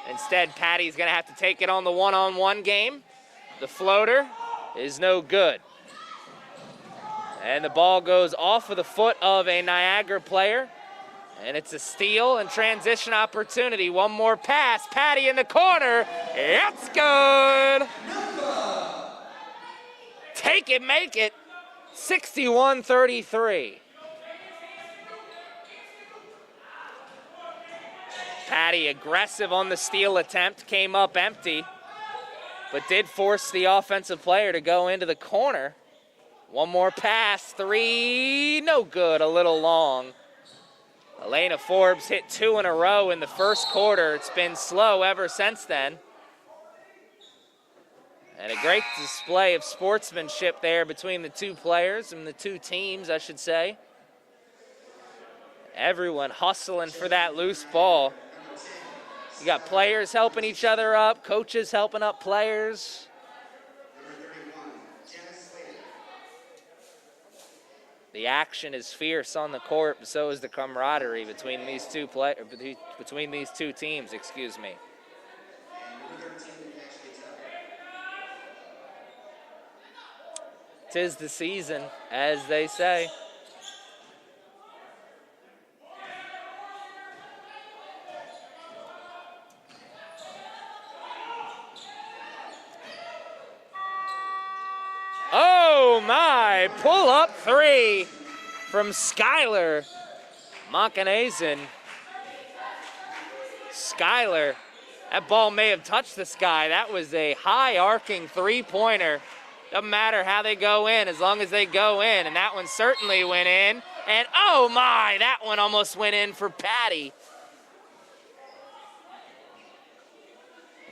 Instead, Patty's going to have to take it on the one-on-one game. The floater is no good. And the ball goes off of the foot of a Niagara player. And it's a steal and transition opportunity. One more pass. Patty in the corner. It's good. Take it, make it. 61-33. Patty aggressive on the steal attempt. Came up empty. But did force the offensive player to go into the corner. One more pass, 3, no good, a little long. Elena Forbes hit 2 in a row in the first quarter. It's been slow ever since then. And a great display of sportsmanship there between the two players and the two teams, I should say. Everyone hustling for that loose ball. You got players helping each other up, coaches helping up players. The action is fierce on the court, but so is the camaraderie between these two teams, excuse me. 'Tis the season, as they say. Oh my, pull up three from Skylar Monkenhazen. Skylar, that ball may have touched the sky. That was a high arcing three-pointer. Doesn't matter how they go in, as long as they go in. And that one certainly went in. And oh my, that one almost went in for Patty.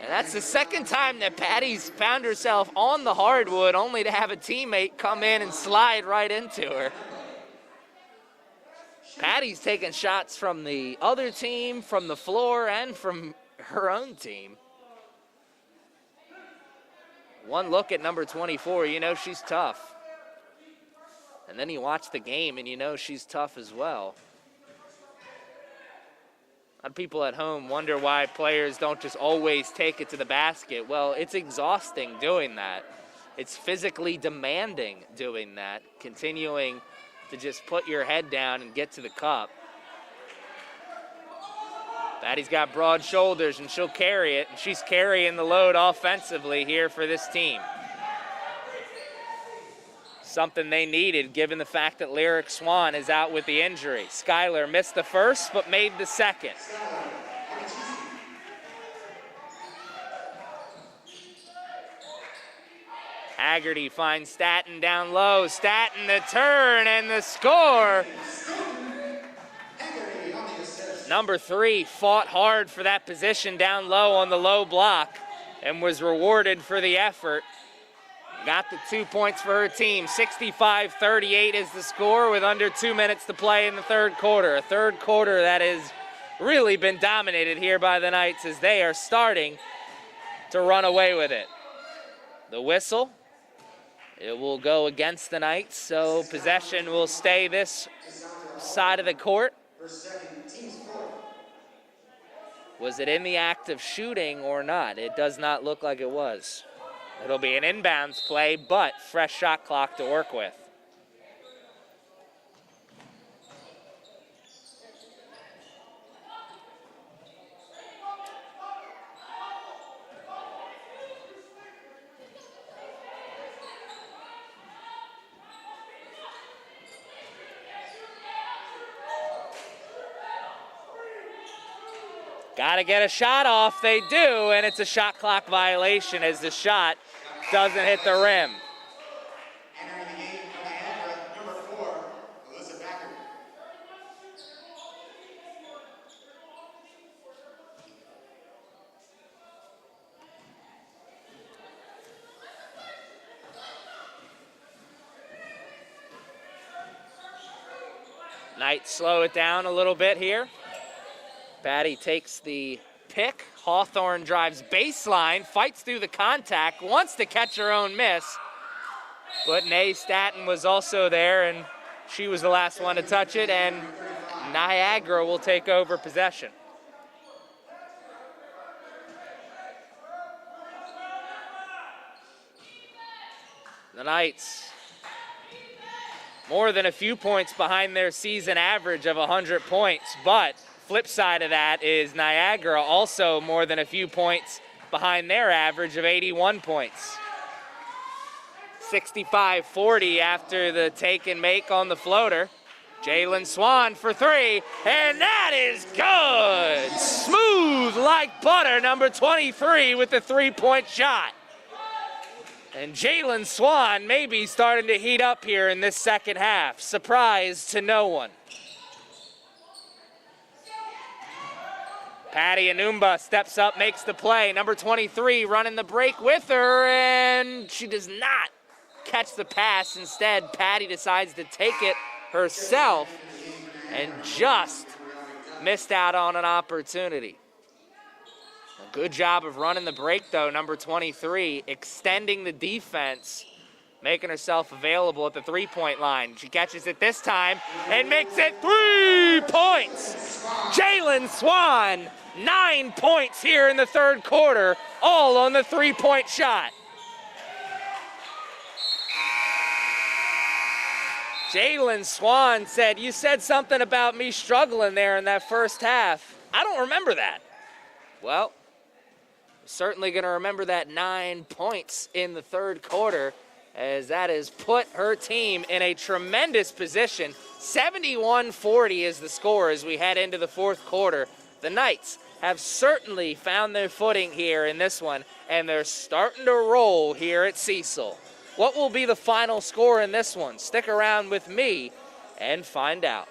And that's the second time that Patty's found herself on the hardwood, only to have a teammate come in and slide right into her. Patty's taking shots from the other team, from the floor, and from her own team. One look at number 24, you know she's tough. And then you watch the game and you know she's tough as well. A lot of people at home wonder why players don't just always take it to the basket. Well, it's exhausting doing that. It's physically demanding doing that, continuing to just put your head down and get to the cup. Patty's got broad shoulders and she'll carry it, and she's carrying the load offensively here for this team. Something they needed given the fact that Lyric Swan is out with the injury. Skylar missed the first but made the second. Haggerty finds Staton down low. Staton the turn and the score. Number 3 fought hard for that position down low on the low block and was rewarded for the effort. Got the 2 points for her team. 65-38 is the score with under 2 minutes to play in the third quarter. A third quarter that has really been dominated here by the Knights as they are starting to run away with it. The whistle, it will go against the Knights, so possession will stay this side of the court. Was it in the act of shooting or not? It does not look like it was. It'll be an inbounds play, but fresh shot clock to work with. Got to get a shot off. They do, and it's a shot clock violation as the shot doesn't hit the rim. Entering the game for Niagara, number 4, Alyssa Becker. Knights slow it down a little bit here. Patty takes the pick. Hawthorne drives baseline, fights through the contact, wants to catch her own miss. But Nay Staton was also there, and she was the last one to touch it, and Niagara will take over possession. The Knights, more than a few points behind their season average of 100 points, but flip side of that is Niagara also more than a few points behind their average of 81 points. 65-40 after the take and make on the floater. Jalen Swan for 3, and that is good! Smooth like butter, number 23 with the 3-point shot. And Jalen Swan may be starting to heat up here in this second half. Surprise to no one. Patty Anumba steps up, makes the play. Number 23 running the break with her, and she does not catch the pass. Instead, Patty decides to take it herself and just missed out on an opportunity. A good job of running the break, though, number 23, extending the defense, making herself available at the three-point line. She catches it this time and makes it 3 points. Jalen Swan, 9 points here in the third quarter, all on the three-point shot. Jalen Swan said, "You said something about me struggling there in that first half." I don't remember that. Well, certainly going to remember that 9 points in the third quarter, as that has put her team in a tremendous position. 71-40 is the score as we head into the fourth quarter. The Knights have certainly found their footing here in this one, and they're starting to roll here at Cecil. What will be the final score in this one? Stick around with me and find out.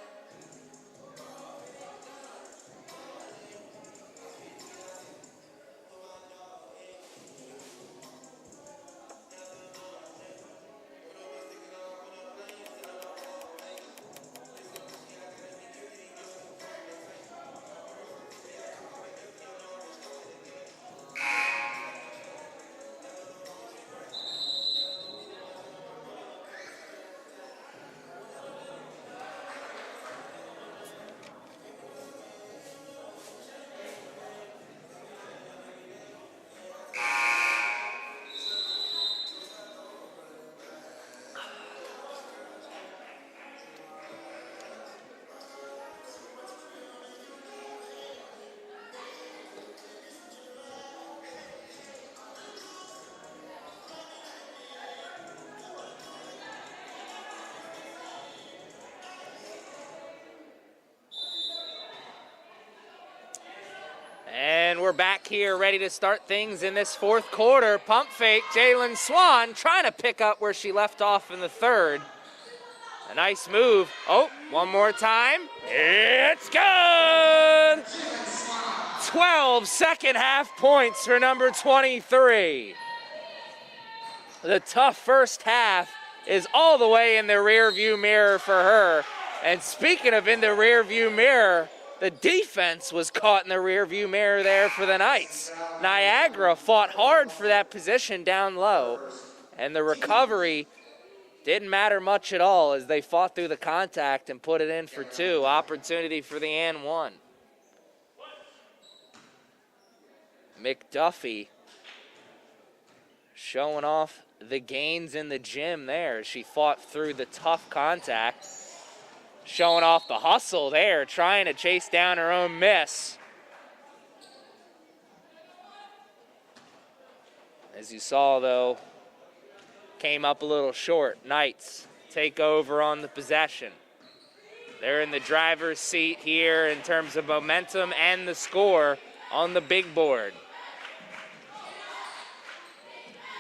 And we're back here ready to start things in this fourth quarter. Pump fake, Jalen Swan trying to pick up where she left off in the third. A nice move. Oh, one more time. It's good! 12 second half points for number 23. The tough first half is all the way in the rear view mirror for her. And speaking of in the rear view mirror, the defense was caught in the rearview mirror there for the Knights. Niagara fought hard for that position down low, and the recovery didn't matter much at all as they fought through the contact and put it in for two. Opportunity for the and one. McDuffie showing off the gains in the gym there. She fought through the tough contact. Showing off the hustle there, trying to chase down her own miss. As you saw, though, came up a little short. Knights take over on the possession. They're in the driver's seat here in terms of momentum and the score on the big board.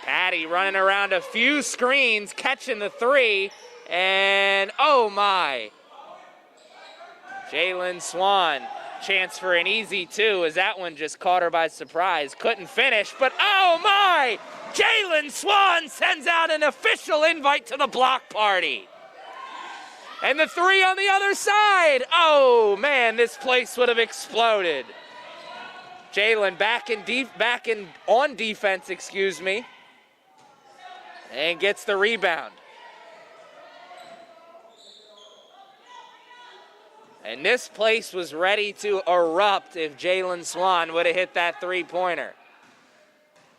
Patty running around a few screens, catching the three, and oh my. Jalen Swan, chance for an easy two as that one just caught her by surprise. Couldn't finish, but oh my! Jalen Swan sends out an official invite to the block party. And the three on the other side. Oh man, this place would have exploded. Jalen back on defense, and gets the rebound. And this place was ready to erupt if Jalen Swan would have hit that three-pointer.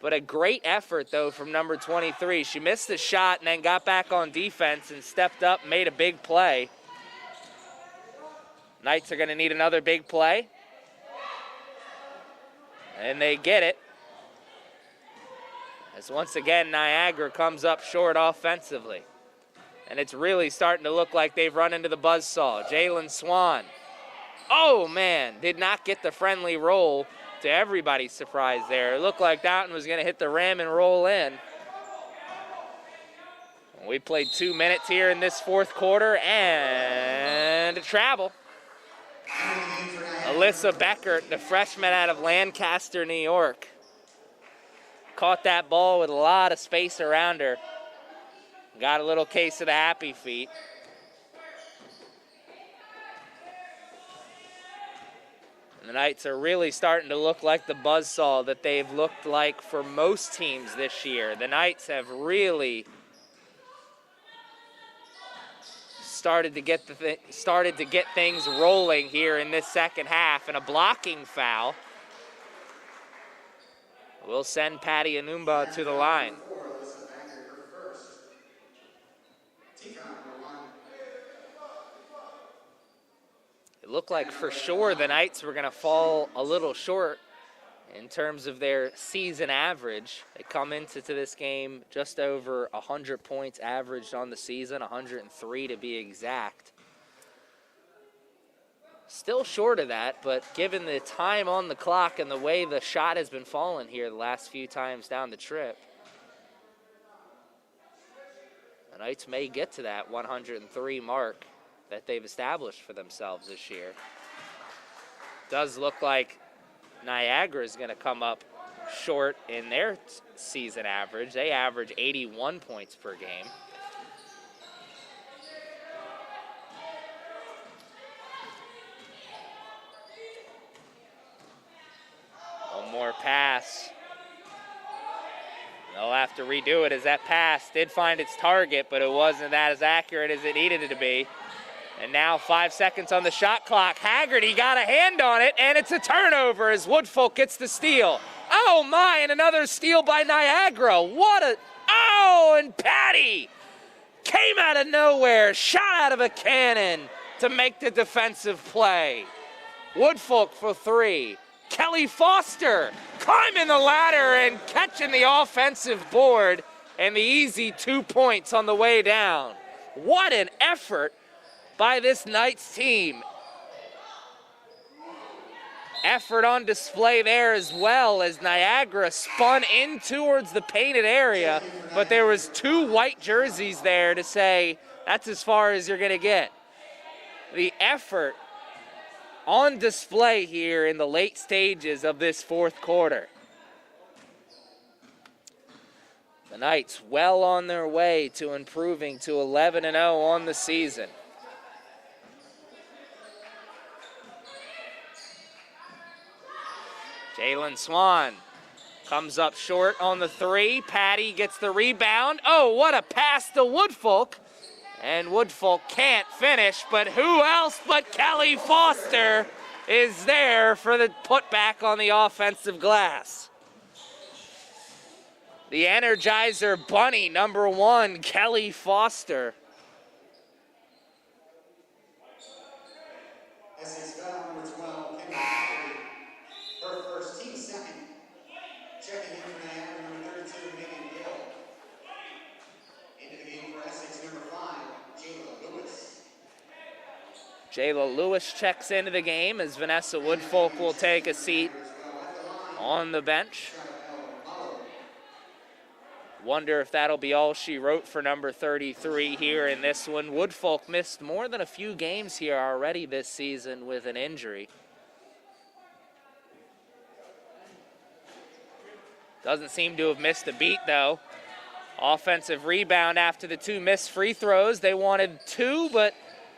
But a great effort, though, from number 23. She missed the shot and then got back on defense and stepped up and made a big play. Knights are going to need another big play. And they get it. As once again, Niagara comes up short offensively. And it's really starting to look like they've run into the buzzsaw. Jalen Swan. Oh, man, did not get the friendly roll to everybody's surprise there. It looked like that one was going to hit the rim and roll in. We played 2 minutes here in this fourth quarter and a travel. Entering the game for Niagara. Alyssa Beckert, the freshman out of Lancaster, New York. Caught that ball with a lot of space around her. Got a little case of the happy feet. And the Knights are really starting to look like the buzzsaw that they've looked like for most teams this year. The Knights have really started to get things rolling here in this second half, and a blocking foul will send Patty Anumba to the line. Alyssa Beckert, her first. Team foul number 1. It looked like for sure the Knights were going to fall a little short in terms of their season average. They come into this game just over 100 points averaged on the season, 103 to be exact. Still short of that, but given the time on the clock and the way the shot has been falling here the last few times down the trip, the Knights may get to that 103 mark that they've established for themselves this year. Does look like Niagara is going to come up short in their season average. They average 81 points per game. One more pass. They'll have to redo it, as that pass did find its target, but it wasn't that as accurate as it needed it to be. And now 5 seconds on the shot clock. Haggerty got a hand on it, and it's a turnover as Woodfolk gets the steal. Oh my, and another steal by Niagara. And Patty came out of nowhere, shot out of a cannon to make the defensive play. Woodfolk for 3. Kelly Foster climbing the ladder and catching the offensive board, and the easy 2 points on the way down. What an effort by this Knights team. Effort on display there as well, as Niagara spun in towards the painted area, but there was 2 white jerseys there to say that's as far as you're gonna get. The effort on display here in the late stages of this fourth quarter. The Knights well on their way to improving to 11-0 on the season. Jalen Swan comes up short on the 3. Patty gets the rebound. Oh, what a pass to Woodfolk. And Woodfolk can't finish, but who else but Kelly Foster is there for the putback on the offensive glass. The Energizer Bunny, number 1, Kelly Foster. Essex foul number 12, Kendall Haggerty. Her first, team second. Checking in for Niagara, number 32, Megan Gill. Into the game for Essex, number 5, Jayla Lewis. Jayla Lewis checks into the game as Vanessa Woodfolk will take a seat on the bench. Wonder if that'll be all she wrote for number 33 here in this one. Woodfolk missed more than a few games here already this season with an injury. Doesn't seem to have missed a beat though. Offensive rebound after the 2 missed free throws. They wanted 2, but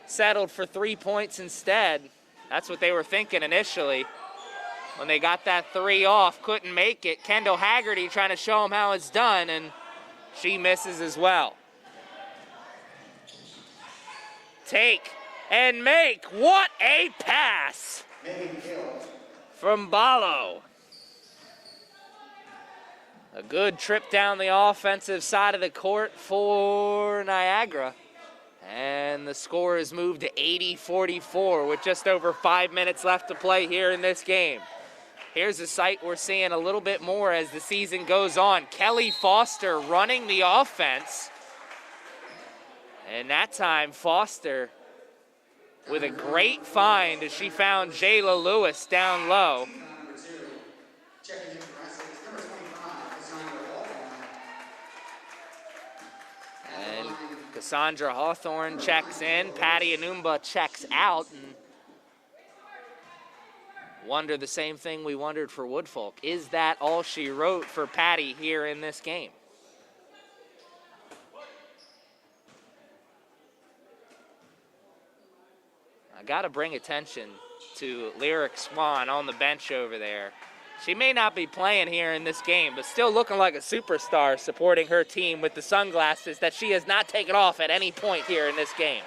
settled for 3 points instead. That's what they were thinking initially. When they got that 3 off, couldn't make it. Kendall Haggerty trying to show them how it's done, and she misses as well. Take and make. What a pass from Balo. A good trip down the offensive side of the court for Niagara. And the score is moved to 80-44 with just over 5 minutes left to play here in this game. Here's a sight we're seeing a little bit more as the season goes on. Kelly Foster running the offense. And that time, Foster with a great find as she found Jayla Lewis down low. Number 2, checking in for Essex, number 25, Cassandra Hawthorne. And Cassandra Hawthorne checks in. Patty Anumba checks out. And wonder the same thing we wondered for Woodfolk. Is that all she wrote for Patty here in this game? I got to bring attention to Lyric Swan on the bench over there. She may not be playing here in this game, but still looking like a superstar, supporting her team with the sunglasses that she has not taken off at any point here in this game.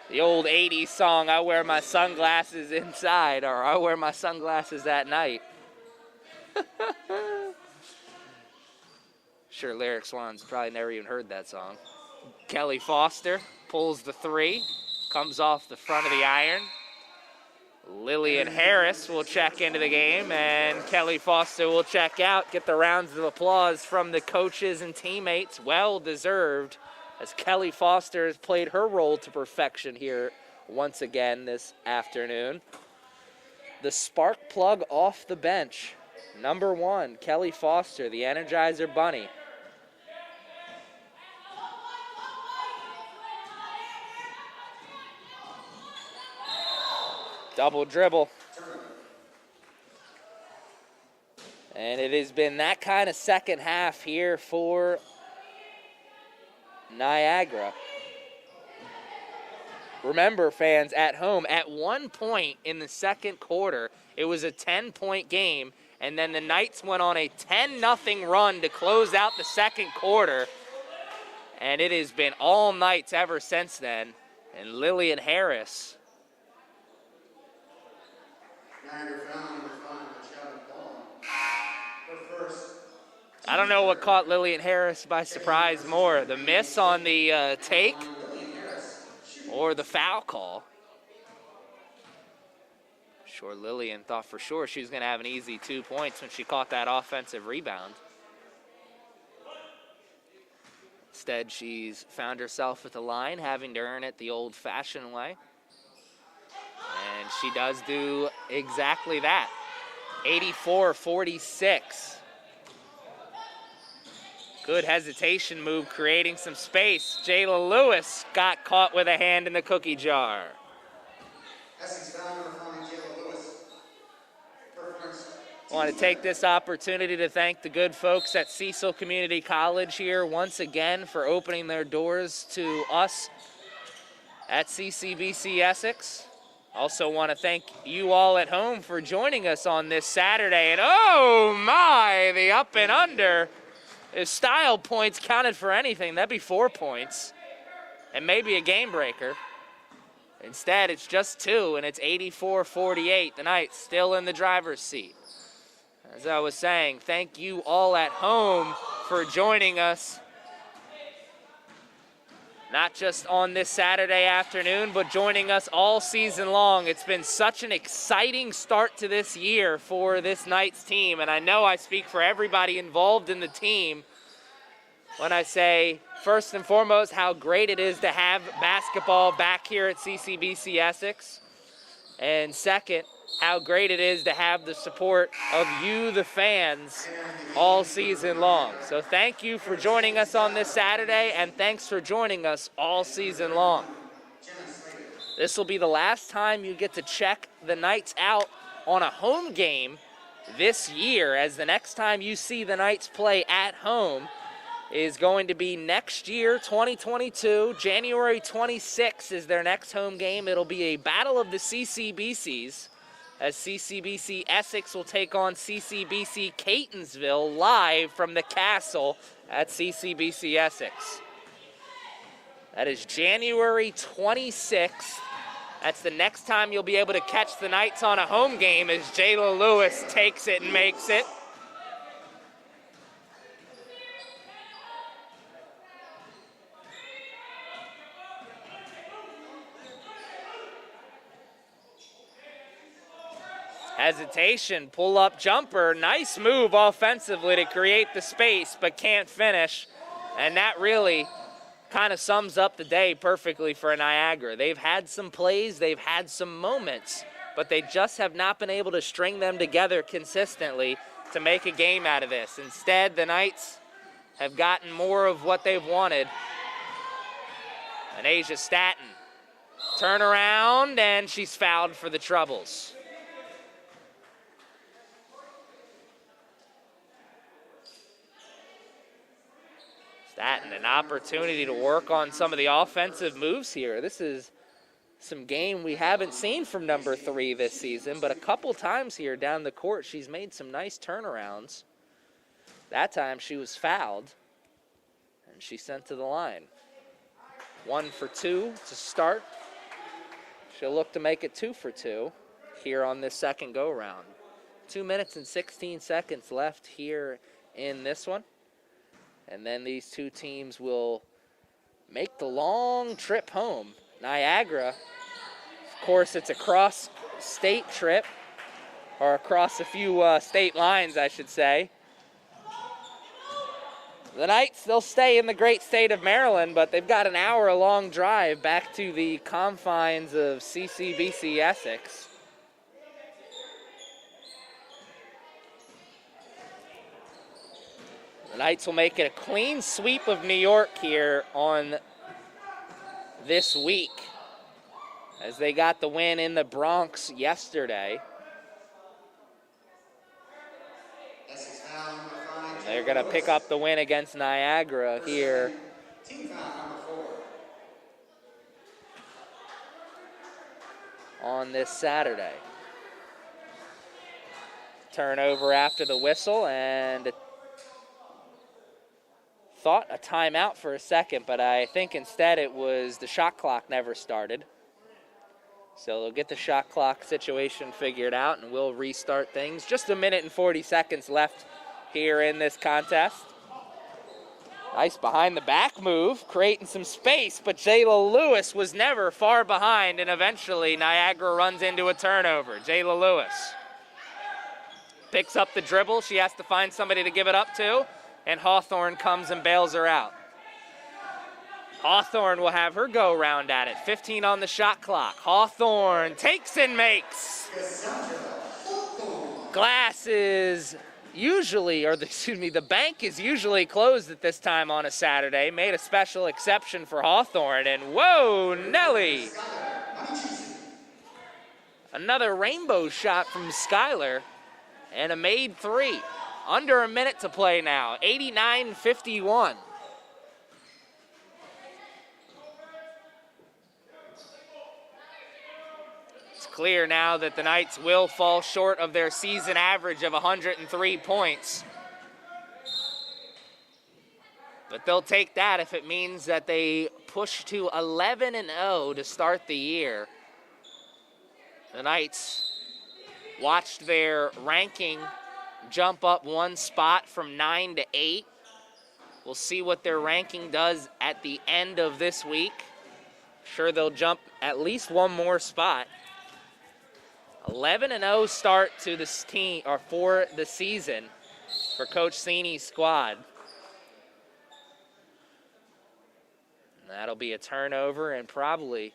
The old 80s song, I wear my sunglasses inside, or I wear my sunglasses at night. Sure, Lyric Swan's probably never even heard that song. Kelly Foster pulls the three, comes off the front of the iron. Lillian Harris will check into the game, and Kelly Foster will check out, get the rounds of applause from the coaches and teammates. Well deserved, as Kelly Foster has played her role to perfection here once again this afternoon. The spark plug off the bench, number 1, Kelly Foster, the Energizer Bunny. Double dribble. And it has been that kind of second half here for Niagara. Remember, fans at home, at one point in the second quarter, it was a 10-point game, and then the Knights went on a 10-0 run to close out the second quarter. And it has been all Knights ever since then. And Lillian Harris, I don't know what caught Lillian Harris by surprise more, the miss on the take or the foul call. Sure, Lillian thought for sure she was going to have an easy 2 points when she caught that offensive rebound. Instead, she's found herself at the line, having to earn it the old-fashioned way. And she does do exactly that. 84-46. Good hesitation move, creating some space. Jayla Lewis got caught with a hand in the cookie jar. I want to take this opportunity to thank the good folks at Cecil Community College here once again for opening their doors to us at CCBC Essex. Also want to thank you all at home for joining us on this Saturday. And oh my, the up and under. If style points counted for anything, that'd be 4 points and maybe a game breaker. Instead, it's just 2, and it's 84-48. The Knights still in the driver's seat. As I was saying, thank you all at home for joining us. Not just on this Saturday afternoon, but joining us all season long. It's been such an exciting start to this year for this Knights team, and I know I speak for everybody involved in the team when I say, first and foremost, how great it is to have basketball back here at CCBC Essex, and second, how great it is to have the support of you, the fans, all season long. So thank you for joining us on this Saturday, and thanks for joining us all season long. This will be the last time you get to check the Knights out on a home game this year, as the next time you see the Knights play at home is going to be next year, 2022. January 26th is their next home game. It'll be a battle of the CCBCs, as CCBC Essex will take on CCBC Catonsville live from the castle at CCBC Essex. That is January 26th. That's the next time you'll be able to catch the Knights on a home game, as Jayla Lewis takes it and makes it. Hesitation, pull-up jumper. Nice move offensively to create the space, but can't finish. And that really kind of sums up the day perfectly for Niagara. They've had some plays, they've had some moments, but they just have not been able to string them together consistently to make a game out of this. Instead, the Knights have gotten more of what they've wanted. And Asia Staton, turn around, and she's fouled for the Troubles. That and an opportunity to work on some of the offensive moves here. This is some game we haven't seen from number 3 this season, but a couple times here down the court, she's made some nice turnarounds. That time she was fouled, and she's sent to the line. 1 for 2 to start. She'll look to make it 2 for 2 here on this second go-round. 2 minutes and 16 seconds left here in this one. And then these two teams will make the long trip home. Niagara, of course, it's a cross-state trip, or across a few state lines, I should say. The Knights, they'll stay in the great state of Maryland, but they've got an hour-long drive back to the confines of CCBC Essex. The Knights will make it a clean sweep of New York here on this week, as they got the win in the Bronx yesterday. They're going to pick up the win against Niagara here on this Saturday. Turnover after the whistle, and thought a timeout for a second, but I think instead it was the shot clock never started. So they'll get the shot clock situation figured out, and we'll restart things. Just 1 minute and 40 seconds left here in this contest. Nice behind the back move, creating some space, but Jayla Lewis was never far behind, and eventually Niagara runs into a turnover. Jayla Lewis picks up the dribble. She has to find somebody to give it up to, and Hawthorne comes and bails her out. Hawthorne will have her go round at it. 15 on the shot clock. Hawthorne takes and makes. Glass is usually, the bank is usually closed at this time on a Saturday. Made a special exception for Hawthorne, and whoa, Nelly. Another rainbow shot from Skylar, and a made 3. Under a minute to play now, 89-51. It's clear now that the Knights will fall short of their season average of 103 points. But they'll take that if it means that they push to 11-0 to start the year. The Knights watched their ranking jump up 1 spot from 9 to 8. We'll see what their ranking does at the end of this week. Sure, they'll jump at least 1 more spot. 11-0 start to this team, or for the season, for Coach Sini's squad. And that'll be a turnover and probably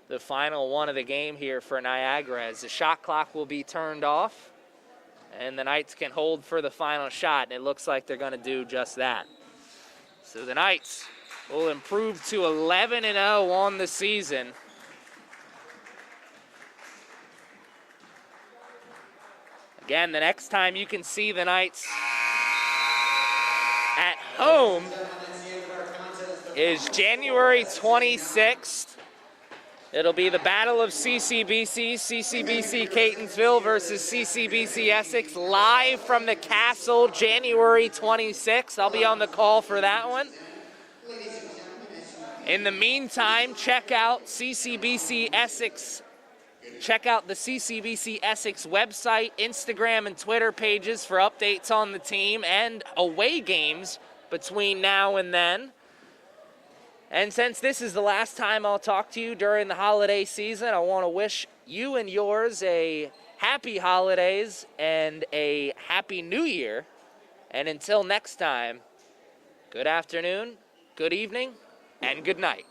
the final one of the game here for Niagara, as the shot clock will be turned off and the Knights can hold for the final shot, and it looks like they're going to do just that. So the Knights will improve to 11-0 on the season. Again, the next time you can see the Knights at home is January 26th. It'll be the Battle of CCBC, CCBC Catonsville versus CCBC Essex, live from the Castle, January 26th. I'll be on the call for that one. In the meantime, check out CCBC Essex. Check out the CCBC Essex website, Instagram, and Twitter pages for updates on the team and away games between now and then. And since this is the last time I'll talk to you during the holiday season, I want to wish you and yours a happy holidays and a happy new year. And until next time, good afternoon, good evening, and good night.